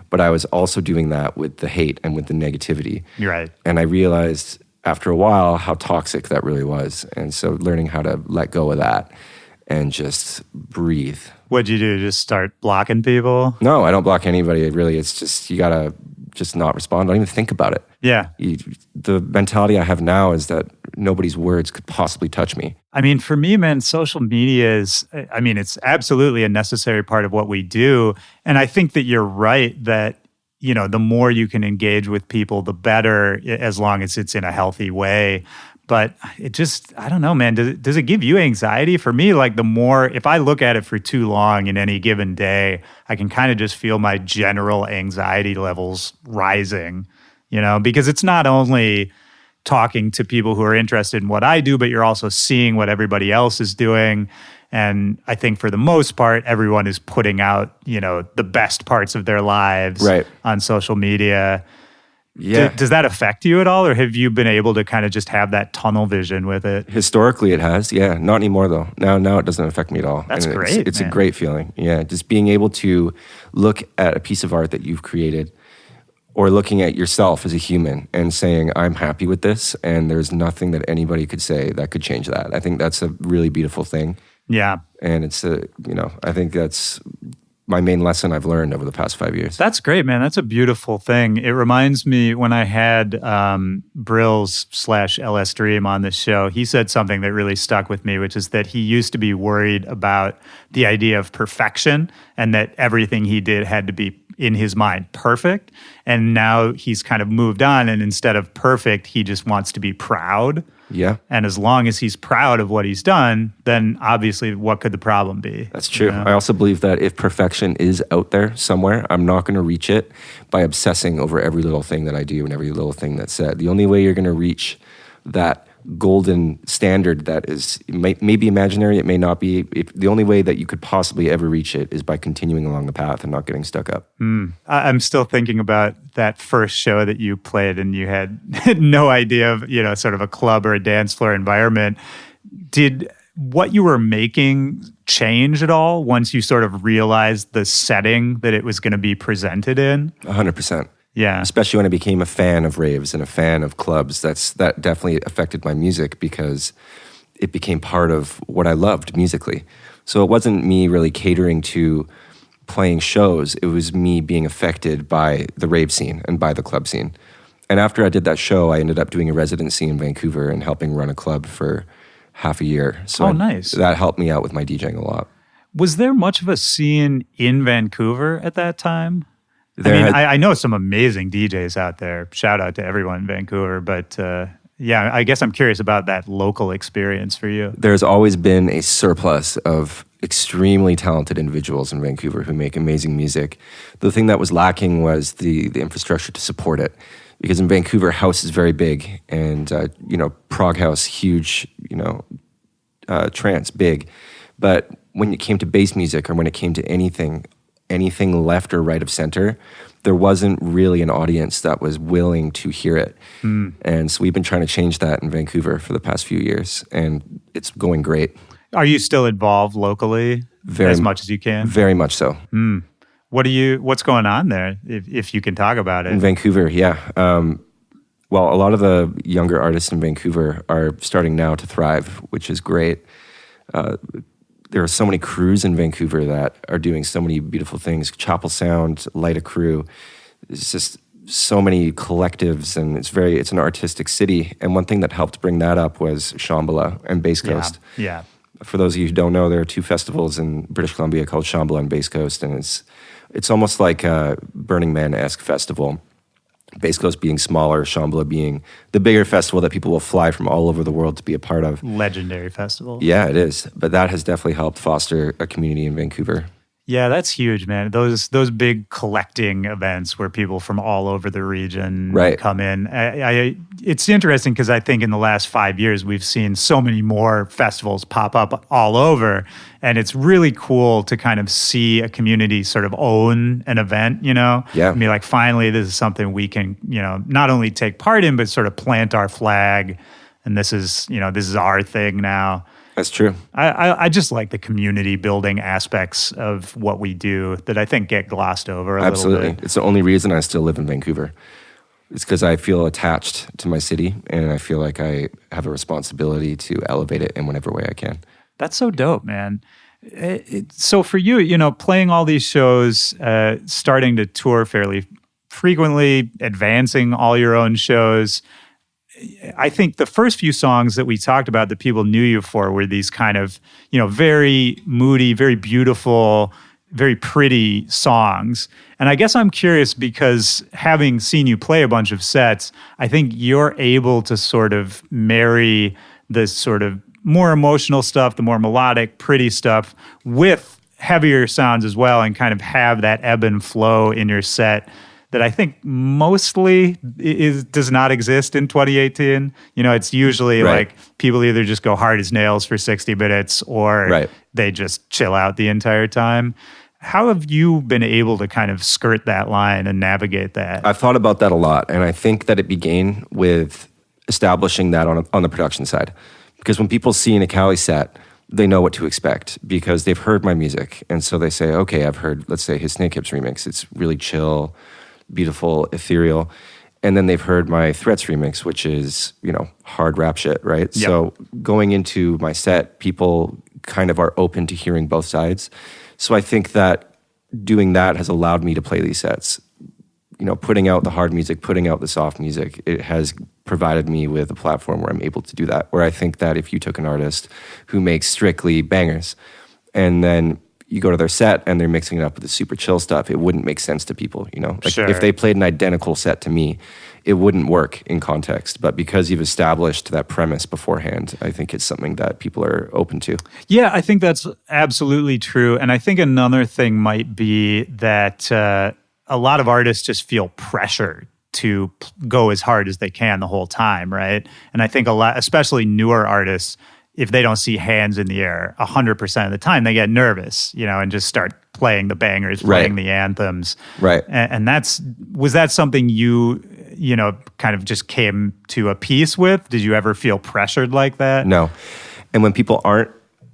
But I was also doing that with the hate and with the negativity. You're right. And I realized after a while how toxic that really was. And so learning how to let go of that and just breathe. What'd you do? Just start blocking people? No, I don't block anybody. Really, it's just, you gotta just not respond. Don't even think about it. Yeah. The mentality I have now is that nobody's words could possibly touch me. I mean, for me, man, social media is, it's absolutely a necessary part of what we do. And I think that you're right that the more you can engage with people, the better, as long as it's in a healthy way. But it just, I don't know, man. Does it give you anxiety? For me, like the more, if I look at it for too long in any given day, I can kind of just feel my general anxiety levels rising, because it's not only talking to people who are interested in what I do, but you're also seeing what everybody else is doing. And I think for the most part, everyone is putting out, the best parts of their lives on social media. Yeah. Does that affect you at all, or have you been able to kind of just have that tunnel vision with it? Historically, it has. Yeah. Not anymore, though. Now it doesn't affect me at all. That's great. It's a great feeling. Yeah. Just being able to look at a piece of art that you've created, or looking at yourself as a human and saying, I'm happy with this, and there's nothing that anybody could say that could change that. I think that's a really beautiful thing. Yeah. And it's I think that's my main lesson I've learned over the past 5 years. That's great, man. That's a beautiful thing. It reminds me when I had Brills/LS Dream on this show, he said something that really stuck with me, which is that he used to be worried about the idea of perfection and that everything he did had to be, in his mind, perfect. And now he's kind of moved on, and instead of perfect, he just wants to be proud. Yeah. And as long as he's proud of what he's done, then obviously what could the problem be? That's true. I also believe that if perfection is out there somewhere, I'm not going to reach it by obsessing over every little thing that I do and every little thing that's said. The only way you're going to reach that golden standard that is may be imaginary, it may not be. The only way that you could possibly ever reach it is by continuing along the path and not getting stuck up. I'm still thinking about that first show that you played, and you had no idea of, sort of a club or a dance floor environment. Did what you were making change at all once you sort of realized the setting that it was going to be presented in? 100%. Yeah. Especially when I became a fan of raves and a fan of clubs, that definitely affected my music because it became part of what I loved musically. So it wasn't me really catering to playing shows. It was me being affected by the rave scene and by the club scene. And after I did that show, I ended up doing a residency in Vancouver and helping run a club for half a year. So nice. That helped me out with my DJing a lot. Was there much of a scene in Vancouver at that time? I know some amazing DJs out there. Shout out to everyone in Vancouver. But I guess I'm curious about that local experience for you. There's always been a surplus of extremely talented individuals in Vancouver who make amazing music. The thing that was lacking was the infrastructure to support it. Because in Vancouver, house is very big. And, prog house, huge, trance, big. But when it came to bass music or when it came to anything left or right of center, there wasn't really an audience that was willing to hear it. And so we've been trying to change that in Vancouver for the past few years, and it's going great. Are you still involved locally as much as you can? Very much so. What's going on there, if you can talk about it? In Vancouver, yeah. Well, a lot of the younger artists in Vancouver are starting now to thrive, which is great. There are so many crews in Vancouver that are doing so many beautiful things. Chapel Sound, Light a Crew. It's just so many collectives, and it's an artistic city. And one thing that helped bring that up was Shambhala and Bass Coast. Yeah. For those of you who don't know, there are two festivals in British Columbia called Shambhala and Bass Coast, and it's almost like a Burning Man-esque festival. Bass Coast being smaller, Shambhala being the bigger festival that people will fly from all over the world to be a part of. Legendary festival. Yeah, it is. But that has definitely helped foster a community in Vancouver. Yeah, that's huge, man. Those big collecting events where people from all over the region come in. It's interesting because I think in the last 5 years, we've seen so many more festivals pop up all over. And it's really cool to kind of see a community sort of own an event, Yeah. I mean, like, finally, this is something we can, not only take part in, but sort of plant our flag. And this is our thing now. That's true. I just like the community building aspects of what we do that I think get glossed over a little bit. Absolutely. It's the only reason I still live in Vancouver. It's because I feel attached to my city, and I feel like I have a responsibility to elevate it in whatever way I can. That's so dope, man. So for you, playing all these shows, starting to tour fairly frequently, advancing all your own shows, I think the first few songs that we talked about that people knew you for were these kind of, very moody, very beautiful, very pretty songs. And I guess I'm curious because having seen you play a bunch of sets, I think you're able to sort of marry the sort of more emotional stuff, the more melodic, pretty stuff with heavier sounds as well, and kind of have that ebb and flow in your set that I think mostly does not exist in 2018. You know, it's usually like people either just go hard as nails for 60 minutes or they just chill out the entire time. How have you been able to kind of skirt that line and navigate that? I've thought about that a lot, and I think that it began with establishing that on the production side. Because when people see an Ekali set, they know what to expect because they've heard my music. And so they say, okay, I've heard, let's say, his Snake Hips remix. It's really chill, beautiful, ethereal. And then they've heard my Threats remix, which is, you know, hard rap shit, right? Yep. So going into my set, people kind of are open to hearing both sides. So I think that doing that has allowed me to play these sets. You know, putting out the hard music, putting out the soft music, it has provided me with a platform where I'm able to do that. Where I think that if you took an artist who makes strictly bangers and then you go to their set and they're mixing it up with the super chill stuff, it wouldn't make sense to people, you know? Like if they played an identical set to me, it wouldn't work in context. But because you've established that premise beforehand, I think it's something that people are open to. Yeah, I think that's absolutely true. And I think another thing might be that a lot of artists just feel pressure to go as hard as they can the whole time, right? And I think a lot, especially newer artists, if they don't see hands in the air 100% of the time, they get nervous, you know, and just start playing the bangers, playing the anthems. Right. And was that something you know, kind of just came to a peace with? Did you ever feel pressured like that? No. And when people aren't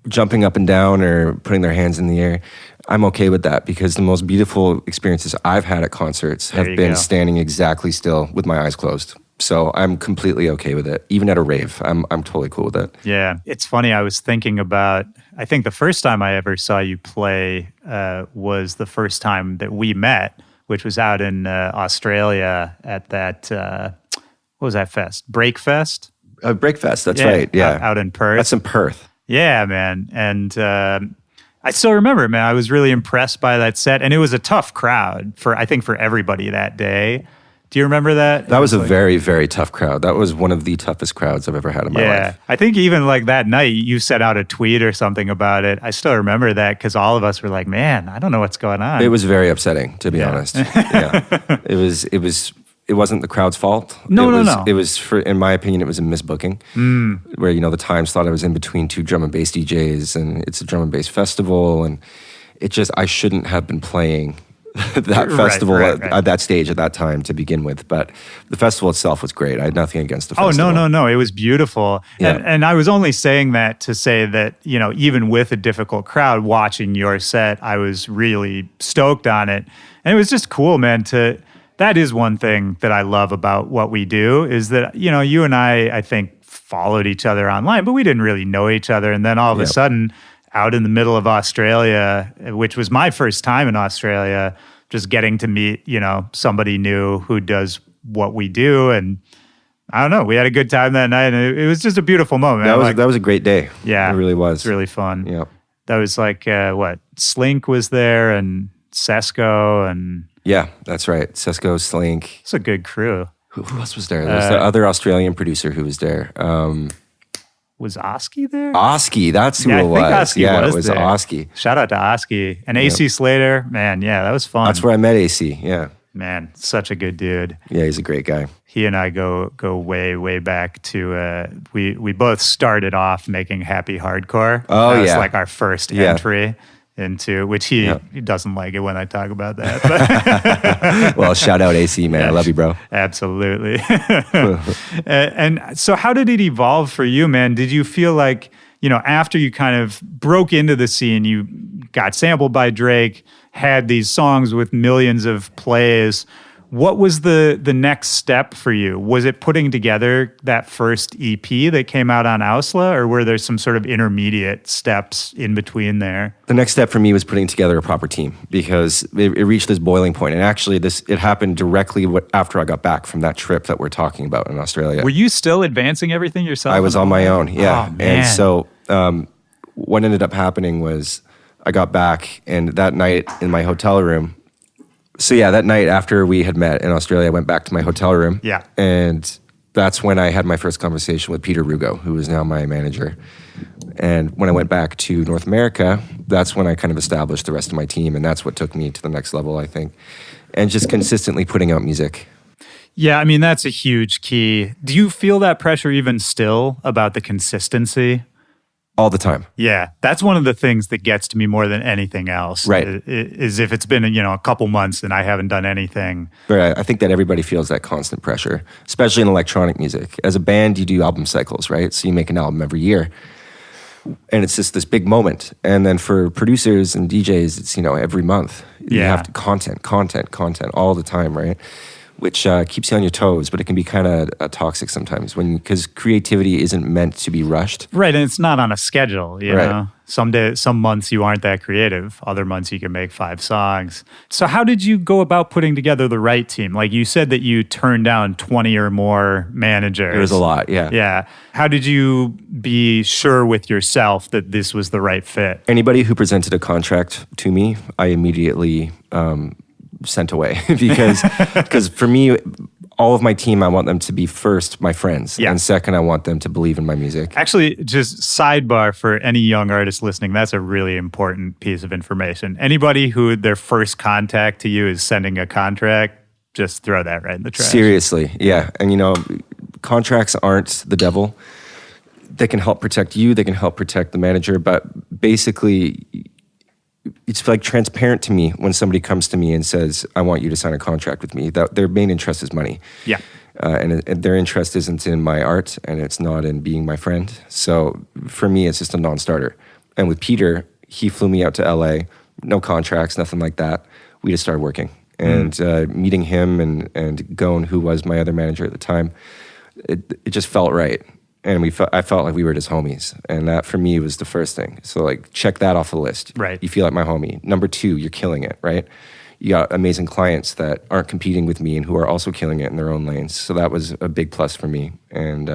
jumping up and down or putting their hands in the air, I'm okay with that because the most beautiful experiences I've had at concerts have been standing exactly still with my eyes closed. So I'm completely okay with it. Even at a rave, I'm totally cool with it. Yeah. It's funny. I was thinking about, I think the first time I ever saw you play was the first time that we met, which was out in Australia at that, what was that fest? Breakfest? Breakfest, that's right. Yeah. Out in Perth. That's in Perth. Yeah, man. And I still remember, man, I was really impressed by that set. And it was a tough crowd I think for everybody that day. Do you remember that? That was a very, very tough crowd. That was one of the toughest crowds I've ever had in my life. I think even like that night, you sent out a tweet or something about it. I still remember that because all of us were like, man, I don't know what's going on. It was very upsetting, to be honest. It wasn't the crowd's fault. No. It was, in my opinion, it was a misbooking. Where, you know, the time slot I was in between two drum and bass DJs, and it's a drum and bass festival, and I shouldn't have been playing that festival at that stage at that time to begin with. But the festival itself was great. I had nothing against the festival. Oh, no. It was beautiful. Yeah. And I was only saying that to say that, you know, even with a difficult crowd watching your set, I was really stoked on it. And it was just cool, man, that is one thing that I love about what we do is that, you know, you and I think, followed each other online, but we didn't really know each other. And then all of a sudden, out in the middle of Australia, which was my first time in Australia, just getting to meet, you know, somebody new who does what we do. And I don't know, we had a good time that night. And it was just a beautiful moment. That was a great day. Yeah. It really was. It was really fun. Yeah. That was like, Slink was there and Sesko and... Yeah, that's right. Sesko, Slink. It's a good crew. Who else was there? There was the other Australian producer who was there. Was Oski there? Oski, that's who it was. I think Oski it was there. Oski. Shout out to Oski. And AC Slater, man, yeah, that was fun. That's where I met AC, yeah. Man, such a good dude. Yeah, he's a great guy. He and I go way, way back to, we both started off making happy hardcore. Oh, that was like our first entry into, which he doesn't like it when I talk about that. Well, shout out AC, man. I love you, bro. Absolutely. And so how did it evolve for you, man? Did you feel like, you know, after you kind of broke into the scene, you got sampled by Drake, had these songs with millions of plays, what was the next step for you? Was it putting together that first EP that came out on OWSLA, or were there some sort of intermediate steps in between there? The next step for me was putting together a proper team because it reached this boiling point. And actually, it happened directly after I got back from that trip that we're talking about in Australia. Were you still advancing everything yourself? I was on my own, yeah. Oh, man. And so what ended up happening was I got back, and that night in my hotel room. So yeah, that night after we had met in Australia, I went back to my hotel room. Yeah. And that's when I had my first conversation with Peter Rugo, who is now my manager. And when I went back to North America, that's when I kind of established the rest of my team, and that's what took me to the next level, I think. And just consistently putting out music. Yeah, I mean, that's a huge key. Do you feel that pressure even still about the consistency? All the time. Yeah, that's one of the things that gets to me more than anything else. Right. Is if it's been, a couple months and I haven't done anything. Right. I think that everybody feels that constant pressure, especially in electronic music. As a band, you do album cycles, right? So you make an album every year. And it's just this big moment. And then for producers and DJs, it's, every month. You have to content all the time, right? Which keeps you on your toes, but it can be kind of toxic sometimes because creativity isn't meant to be rushed. Right, and it's not on a schedule, you know? Some months you aren't that creative. Other months you can make 5 songs. So how did you go about putting together the right team? Like you said that you turned down 20 or more managers. It was a lot, yeah. Yeah. How did you be sure with yourself that this was the right fit? Anybody who presented a contract to me, I immediately sent away because for me, all of my team, I want them to be first my friends, and second, I want them to believe in my music. Actually, just sidebar for any young artist listening, that's a really important piece of information. Anybody who their first contact to you is sending a contract, just throw that right in the trash. Seriously, yeah. And contracts aren't the devil. They can help protect you, they can help protect the manager, but basically it's like transparent to me when somebody comes to me and says, I want you to sign a contract with me. That their main interest is money. Yeah. And their interest isn't in my art, and it's not in being my friend. So for me, it's just a non-starter. And with Peter, he flew me out to LA, no contracts, nothing like that. We just started working. And meeting him and Gon, who was my other manager at the time, it just felt right. And I felt like we were just homies. And that, for me, was the first thing. So, check that off the list. Right. You feel like my homie. Number 2, you're killing it, right? You got amazing clients that aren't competing with me and who are also killing it in their own lanes. So that was a big plus for me. And,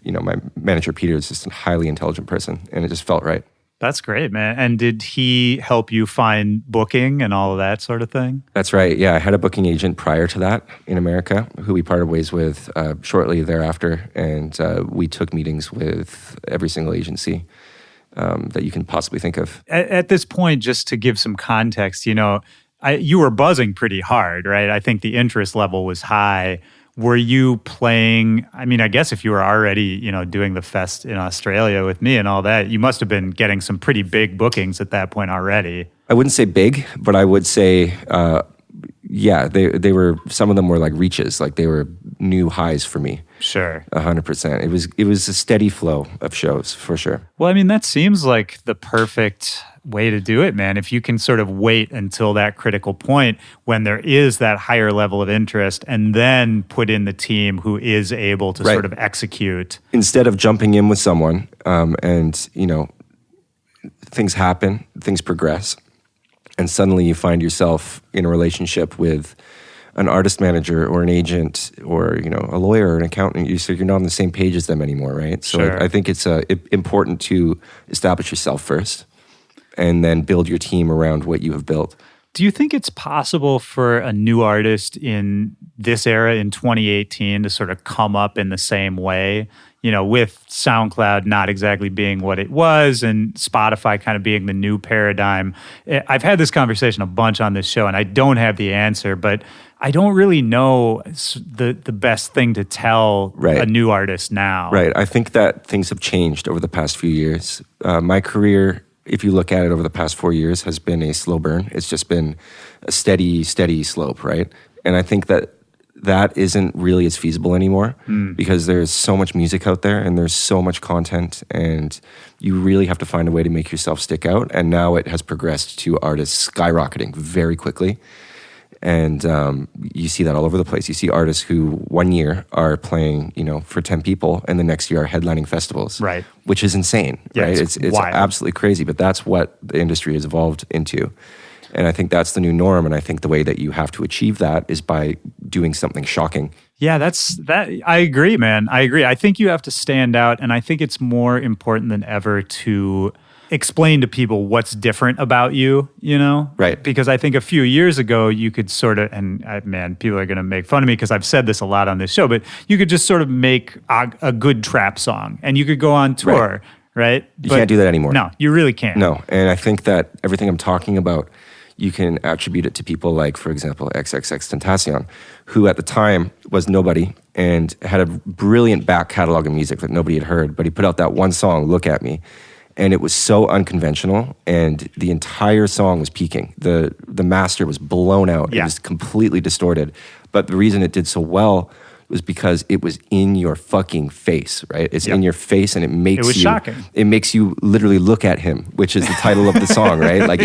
my manager, Peter, is just a highly intelligent person. And it just felt right. That's great, man. And did he help you find booking and all of that sort of thing? That's right. Yeah, I had a booking agent prior to that in America who we parted ways with shortly thereafter. And we took meetings with every single agency that you can possibly think of. At this point, just to give some context, you were buzzing pretty hard, right? I think the interest level was high. Were you playing, I guess if you were already, doing the fest in Australia with me and all that, you must have been getting some pretty big bookings at that point already. I wouldn't say big, but I would say, they were, some of them were like reaches, like they were new highs for me. Sure. 100%. It was a steady flow of shows, for sure. Well, that seems like the perfect way to do it, man. If you can sort of wait until that critical point when there is that higher level of interest and then put in the team who is able to sort of execute. Instead of jumping in with someone things happen, things progress, and suddenly you find yourself in a relationship with an artist manager or an agent or, a lawyer or an accountant, so you're not on the same page as them anymore, right? So sure. I think it's important to establish yourself first and then build your team around what you have built. Do you think it's possible for a new artist in this era in 2018 to sort of come up in the same way? With SoundCloud not exactly being what it was and Spotify kind of being the new paradigm. I've had this conversation a bunch on this show and I don't have the answer, but I don't really know the best thing to tell a new artist now. Right. I think that things have changed over the past few years. My career, if you look at it over the past 4 years, has been a slow burn. It's just been a steady slope, right? And I think that isn't really as feasible anymore because there's so much music out there and there's so much content and you really have to find a way to make yourself stick out. And now it has progressed to artists skyrocketing very quickly. And you see that all over the place. You see artists who 1 year are playing, for 10 people and the next year are headlining festivals. Right. Which is insane, right? It's absolutely crazy, but that's what the industry has evolved into. And I think that's the new norm. And I think the way that you have to achieve that is by doing something shocking. Yeah, I agree, man. I agree. I think you have to stand out. And I think it's more important than ever to explain to people what's different about you, you know? Right. Because I think a few years ago you could sort of, man, people are going to make fun of me because I've said this a lot on this show, but you could just sort of make a good trap song and you could go on tour, right? You can't do that anymore. No, you really can't. No, and I think that everything I'm talking about, you can attribute it to people like, for example, XXXTentacion, who at the time was nobody and had a brilliant back catalog of music that nobody had heard, but he put out that one song, Look at Me, and it was so unconventional, and the entire song was peaking. The master was blown out. Yeah. It was completely distorted. But the reason it did so well was because it was in your fucking face, right? It's in your face, and it makes was shocking. It makes you literally look at him, which is the title of the song, right? Like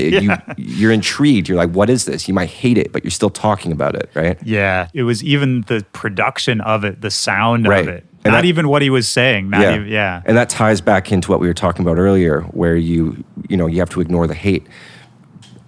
you're intrigued. You're like, what is this? You might hate it, but you're still talking about it, right? Yeah, it was even the production of it, the sound of it. And Not even what he was saying. And that ties back into what we were talking about earlier, where you have to ignore the hate.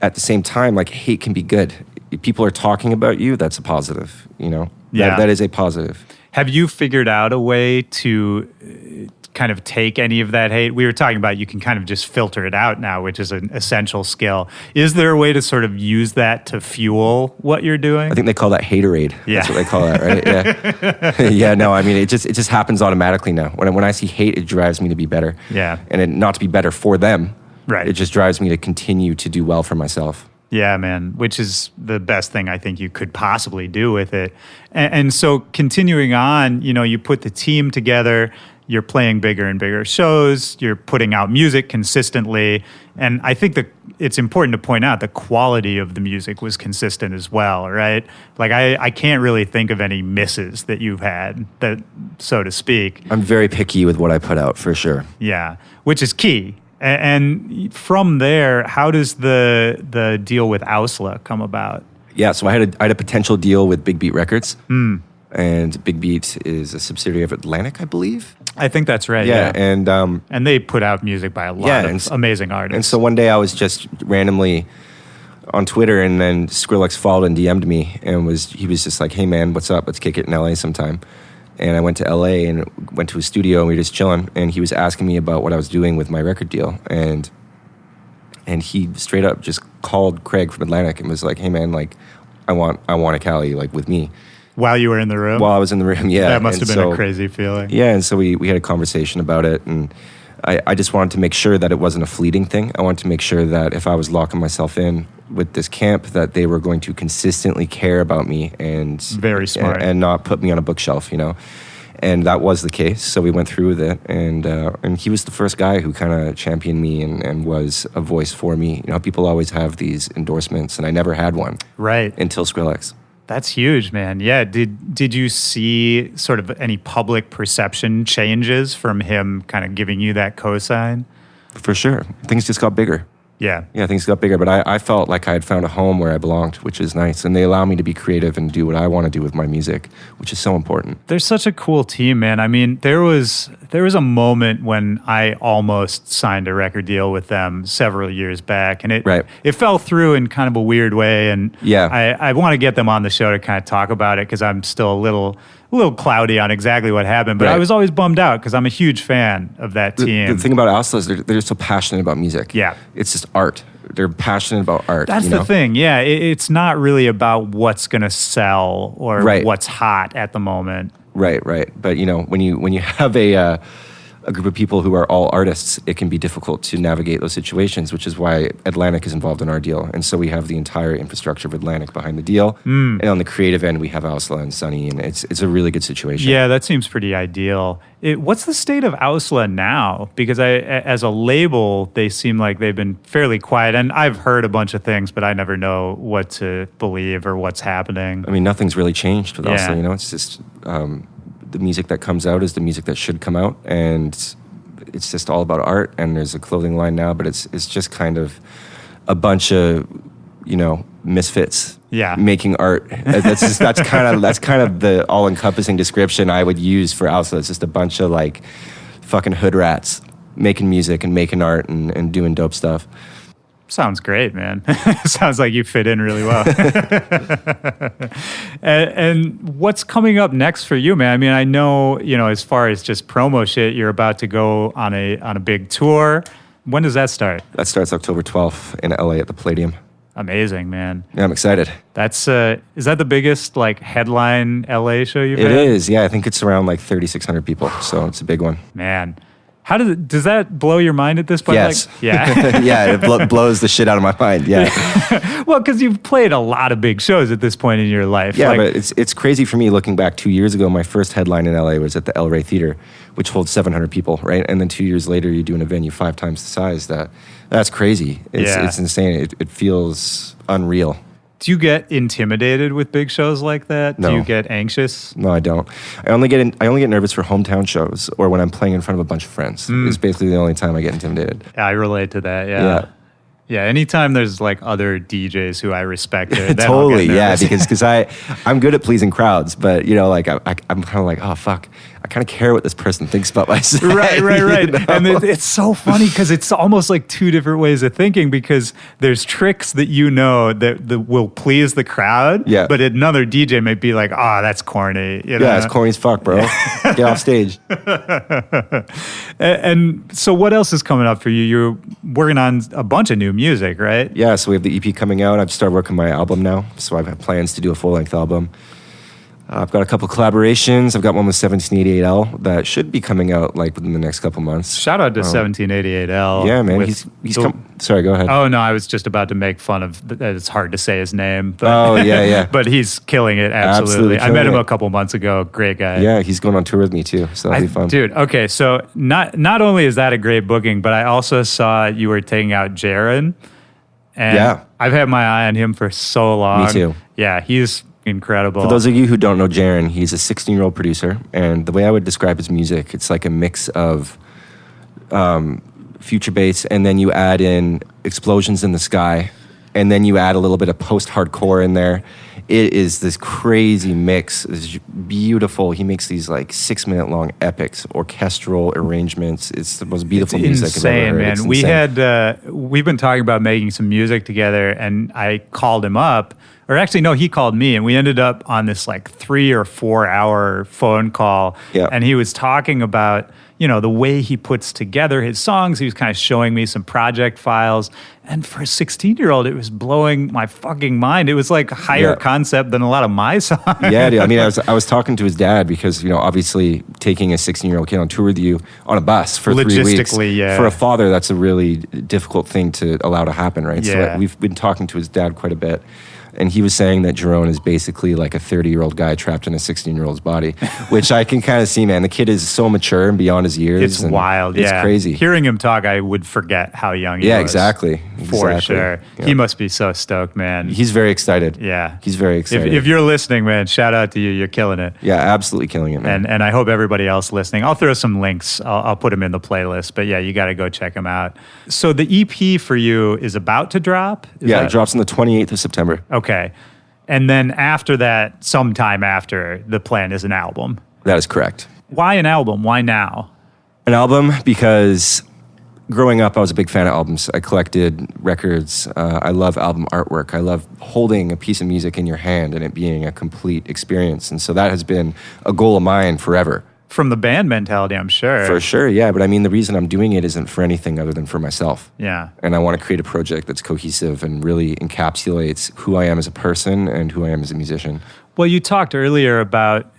At the same time, like, hate can be good. If people are talking about you, that's a positive, you know? Yeah. That is a positive. Have you figured out a way to kind of take any of that hate? We were talking about you can kind of just filter it out now, which is an essential skill. Is there a way to sort of use that to fuel what you're doing? I think they call that haterade. Yeah. That's what they call that, right? Yeah. Yeah, no, I mean, it just happens automatically now. When I see hate, it drives me to be better. Yeah. And not to be better for them. Right. It just drives me to continue to do well for myself. Yeah, man, which is the best thing I think you could possibly do with it. And so continuing on, you put the team together, you're playing bigger and bigger shows, you're putting out music consistently. And I think that it's important to point out the quality of the music was consistent as well, right? Like I can't really think of any misses that you've had, that, so to speak. I'm very picky with what I put out, for sure. Yeah, which is key. And from there, how does the deal with OWSLA come about? Yeah, so I had a potential deal with Big Beat Records. And Big Beat is a subsidiary of Atlantic, I believe. I think that's right. Yeah. And they put out music by a lot of amazing artists. And so one day I was just randomly on Twitter, and then Skrillex followed and DM'd me, and he was just like, "Hey man, what's up? Let's kick it in LA sometime." And I went to LA and went to his studio, and we were just chilling. And he was asking me about what I was doing with my record deal. And he straight up just called Craig from Atlantic and was like, "Hey man, like, I want Ekali, like, with me." While you were in the room? While I was in the room, yeah. That must have been a crazy feeling. Yeah, and so we had a conversation about it, and I just wanted to make sure that it wasn't a fleeting thing. I wanted to make sure that if I was locking myself in with this camp, that they were going to consistently care about me and very smart and not put me on a bookshelf, And that was the case. So we went through with it, and he was the first guy who kind of championed me and was a voice for me. People always have these endorsements, and I never had one. Right. Until Skrillex. That's huge, man. Yeah. Did you see sort of any public perception changes from him kind of giving you that cosign? For sure. Things just got bigger. Yeah. Yeah, things got bigger, but I felt like I had found a home where I belonged, which is nice. And they allow me to be creative and do what I want to do with my music, which is so important. They're such a cool team, man. I mean, there was a moment when I almost signed a record deal with them several years back, and it fell through in kind of a weird way. And I want to get them on the show to kind of talk about it, because I'm still a little cloudy on exactly what happened, but I was always bummed out because I'm a huge fan of that team. The thing about OWSLA is they're so passionate about music. Yeah. It's just art. They're passionate about art. That's the thing. Yeah. It's not really about what's going to sell or what's hot at the moment. Right. But when you have a group of people who are all artists, it can be difficult to navigate those situations, which is why Atlantic is involved in our deal. And so we have the entire infrastructure of Atlantic behind the deal. And on the creative end, we have OWSLA and Sunny, and it's a really good situation. Yeah, that seems pretty ideal. What's the state of OWSLA now? Because as a label, they seem like they've been fairly quiet, and I've heard a bunch of things, but I never know what to believe or what's happening. I mean, nothing's really changed with OWSLA, It's just... the music that comes out is the music that should come out, and it's just all about art. And there's a clothing line now, but it's just kind of a bunch of misfits making art. That's kind of the all-encompassing description I would use for OWSLA. It's just a bunch of like fucking hood rats making music and making art and doing dope stuff. Sounds great, man. Sounds like you fit in really well. and what's coming up next for you, man? I mean, I know, as far as just promo shit, you're about to go on a big tour. When does that start? That starts October 12th in LA at the Palladium. Amazing, man. Yeah, I'm excited. That's is that the biggest like headline LA show you've had? It is, yeah. I think it's around like 3,600 people, so it's a big one. Man. How does that blow your mind at this point? Yes. Like, yeah. Yeah, it blows the shit out of my mind. Yeah. Well, because you've played a lot of big shows at this point in your life. Yeah, but it's crazy for me looking back 2 years ago. My first headline in LA was at the El Rey Theater, which holds 700 people, right? And then 2 years later, you're doing a venue 5 times the size. That's crazy. It's insane. It feels unreal. Do you get intimidated with big shows like that? No. Do you get anxious? No, I don't. I only get nervous for hometown shows or when I'm playing in front of a bunch of friends. It's basically the only time I get intimidated. I relate to that. Yeah. Yeah, anytime there's like other DJs who I respect, then Totally, I'll yeah, get nervous. because I'm good at pleasing crowds, but you know, like I'm kind of like, oh fuck, I kind of care what this person thinks about my set. Right. You know? And it's so funny because it's almost like two different ways of thinking, because there's tricks that you know that will please the crowd, yeah. But another DJ might be like, oh, that's corny. You know? Yeah, it's corny as fuck, bro. Get off stage. And so what else is coming up for you? You're working on a bunch of new music, right? Yeah, so we have the EP coming out. I've started working on my album now, so I have plans to do a full-length album. I've got a couple collaborations. I've got one with 1788L that should be coming out like within the next couple months. Shout out to 1788L. Yeah, man. He's come. Sorry, go ahead. Oh, no, I was just about to make fun of that. It's hard to say his name. But, oh, yeah. But he's killing it, absolutely. I met him a couple months ago. Great guy. Yeah, he's going on tour with me too, so that'll be fun. Dude, okay, so not only is that a great booking, but I also saw you were taking out Jaron. And yeah. I've had my eye on him for so long. Me too. Yeah, he's incredible. For those of you who don't know Jaron, he's a 16-year-old producer, and the way I would describe his music, it's like a mix of future bass, and then you add in explosions in the sky, and then you add a little bit of post-hardcore in there. It is this crazy mix. It's beautiful. He makes these like 6-minute-long epics, orchestral arrangements. It's the most beautiful music I've ever heard. Man. It's we insane. had we've been talking about making some music together, and I called him up. Or actually, no, he called me, and we ended up on this like 3 or 4 hour phone call. Yeah. And he was talking about, you know, the way he puts together his songs. He was kind of showing me some project files. And for a 16-year-old, it was blowing my fucking mind. It was like higher concept than a lot of my songs. Yeah, dude. I mean, I was talking to his dad because, you know, obviously taking a 16-year-old kid on tour with you on a bus for 3 weeks. Logistically, yeah. For a father, that's a really difficult thing to allow to happen, right? Yeah. So we've been talking to his dad quite a bit. And he was saying that Jerome is basically like a 30-year-old guy trapped in a 16-year-old's body, which I can kind of see, man. The kid is so mature and beyond his years. It's wild, yeah. It's crazy. Hearing him talk, I would forget how young he was. Yeah, exactly. For sure. Yeah. He must be so stoked, man. He's very excited. Yeah. He's very excited. If you're listening, man, shout out to you. You're killing it. Yeah, absolutely killing it, man. And I hope everybody else listening, I'll throw some links. I'll put them in the playlist. But yeah, you got to go check them out. So the EP for you is about to drop? It drops on the 28th of September. Okay. And then after that, sometime after, the plan is an album. That is correct. Why an album? Why now? An album because growing up, I was a big fan of albums. I collected records. I love album artwork. I love holding a piece of music in your hand and it being a complete experience. And so that has been a goal of mine forever. From the band mentality, I'm sure. For sure, yeah. But I mean, the reason I'm doing it isn't for anything other than for myself. Yeah. And I want to create a project that's cohesive and really encapsulates who I am as a person and who I am as a musician. Well, you talked earlier about,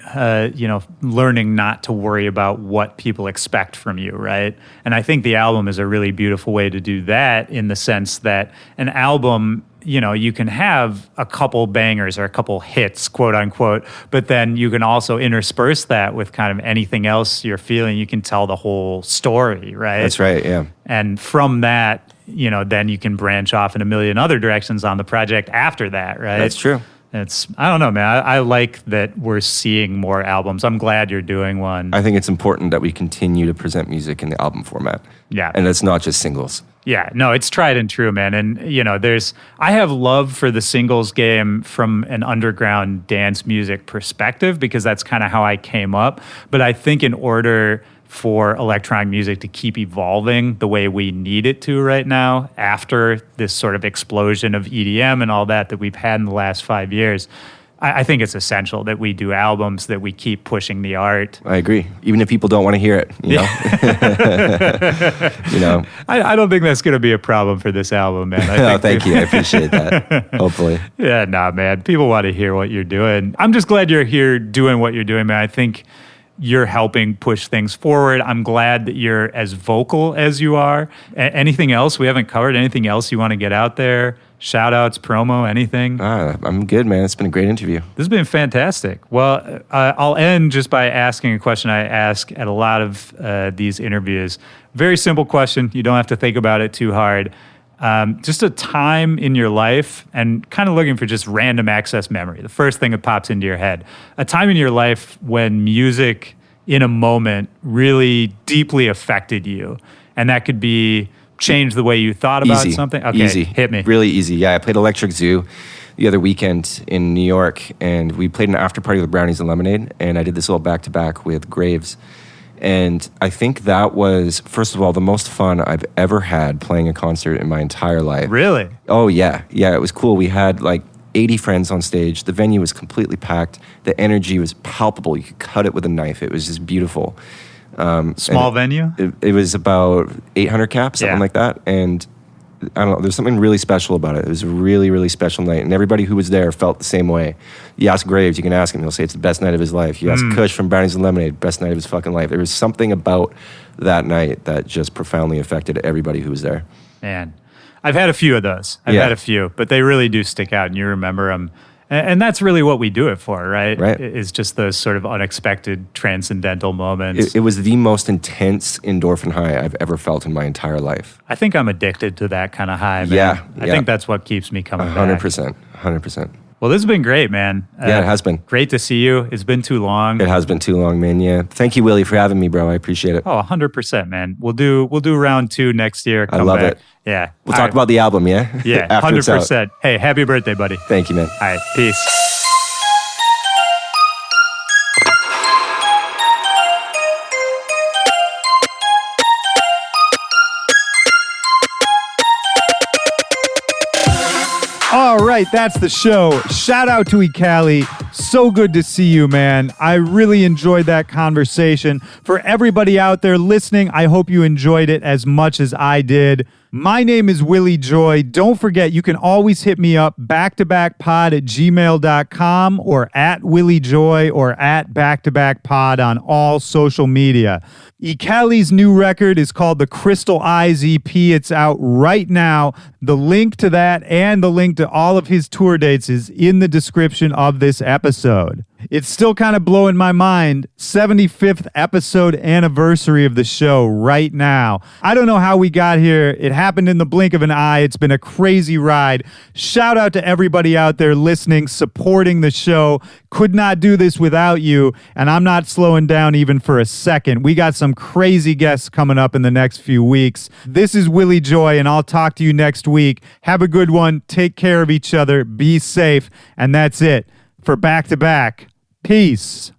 learning not to worry about what people expect from you, right? And I think the album is a really beautiful way to do that, in the sense that an album, you know, you can have a couple bangers or a couple hits, quote unquote, but then you can also intersperse that with kind of anything else you're feeling. You can tell the whole story, right? That's right, yeah. And from that, you know, then you can branch off in a million other directions on the project after that, right? That's true. I don't know, man. I like that we're seeing more albums. I'm glad you're doing one. I think it's important that we continue to present music in the album format. Yeah. And it's not just singles. Yeah, no, it's tried and true, man. And, you know, I have love for the singles game from an underground dance music perspective, because that's kind of how I came up. But I think in order for electronic music to keep evolving the way we need it to right now, after this sort of explosion of EDM and all that we've had in the last 5 years, I think it's essential that we do albums, that we keep pushing the art. I agree. Even if people don't want to hear it, you know. You know. I don't think that's going to be a problem for this album, man. Thank you. I appreciate that. Hopefully. Yeah, nah, man. People want to hear what you're doing. I'm just glad you're here doing what you're doing, man. I think you're helping push things forward. I'm glad that you're as vocal as you are. Anything else we haven't covered? Anything else you want to get out there? Shout outs, promo, anything? I'm good, man. It's been a great interview. This has been fantastic. Well, I'll end just by asking a question I ask at a lot of these interviews. Very simple question. You don't have to think about it too hard. Just a time in your life, and kind of looking for just random access memory. The first thing that pops into your head. A time in your life when music in a moment really deeply affected you. And that could be change the way you thought about something? Okay, easy. Hit me. Really easy. Yeah, I played Electric Zoo the other weekend in New York, and we played an after party with Brownies and Lemonade, and I did this little back-to-back with Graves. And I think that was, first of all, the most fun I've ever had playing a concert in my entire life. Really? Oh, yeah. Yeah, it was cool. We had like 80 friends on stage. The venue was completely packed. The energy was palpable. You could cut it with a knife. It was just beautiful. Small venue? It was about 800 cap, something like that. And I don't know, there's something really special about it. It was a really, really special night. And everybody who was there felt the same way. You ask Graves, you can ask him, he'll say it's the best night of his life. You ask Kush from Brownies and Lemonade, best night of his fucking life. There was something about that night that just profoundly affected everybody who was there. Man, I've had a few of those. I've had a few, but they really do stick out and you remember them. And that's really what we do it for, right? Right. Is just those sort of unexpected, transcendental moments. It was the most intense endorphin high I've ever felt in my entire life. I think I'm addicted to that kind of high, man. Yeah. I think that's what keeps me coming 100%. 100%. Well, this has been great, man. Yeah, it has been. Great to see you. It's been too long. It has been too long, man. Yeah. Thank you, Willy, for having me, bro. I appreciate it. Oh, 100%, man. We'll do round 2 next year. I love it. Yeah. We'll talk about the album, yeah? Yeah, After it's out. 100%. Hey, happy birthday, buddy. Thank you, man. All right, peace. All right, that's the show. Shout out to Ekali. So good to see you, man. I really enjoyed that conversation. For everybody out there listening, I hope you enjoyed it as much as I did. My name is Willy Joy. Don't forget, you can always hit me up, backtobackpod@gmail.com or at Willy Joy or at backtobackpod on all social media. Ekali's new record is called the Crystal Eyes EP. It's out right now. The link to that and the link to all of his tour dates is in the description of this episode. It's still kind of blowing my mind. 75th episode anniversary of the show right now. I don't know how we got here. It happened in the blink of an eye. It's been a crazy ride. Shout out to everybody out there listening, supporting the show. Could not do this without you, and I'm not slowing down even for a second. We got some crazy guests coming up in the next few weeks. This is Willy Joy, and I'll talk to you next week. Have a good one. Take care of each other. Be safe. And that's it for Back to Back. Peace.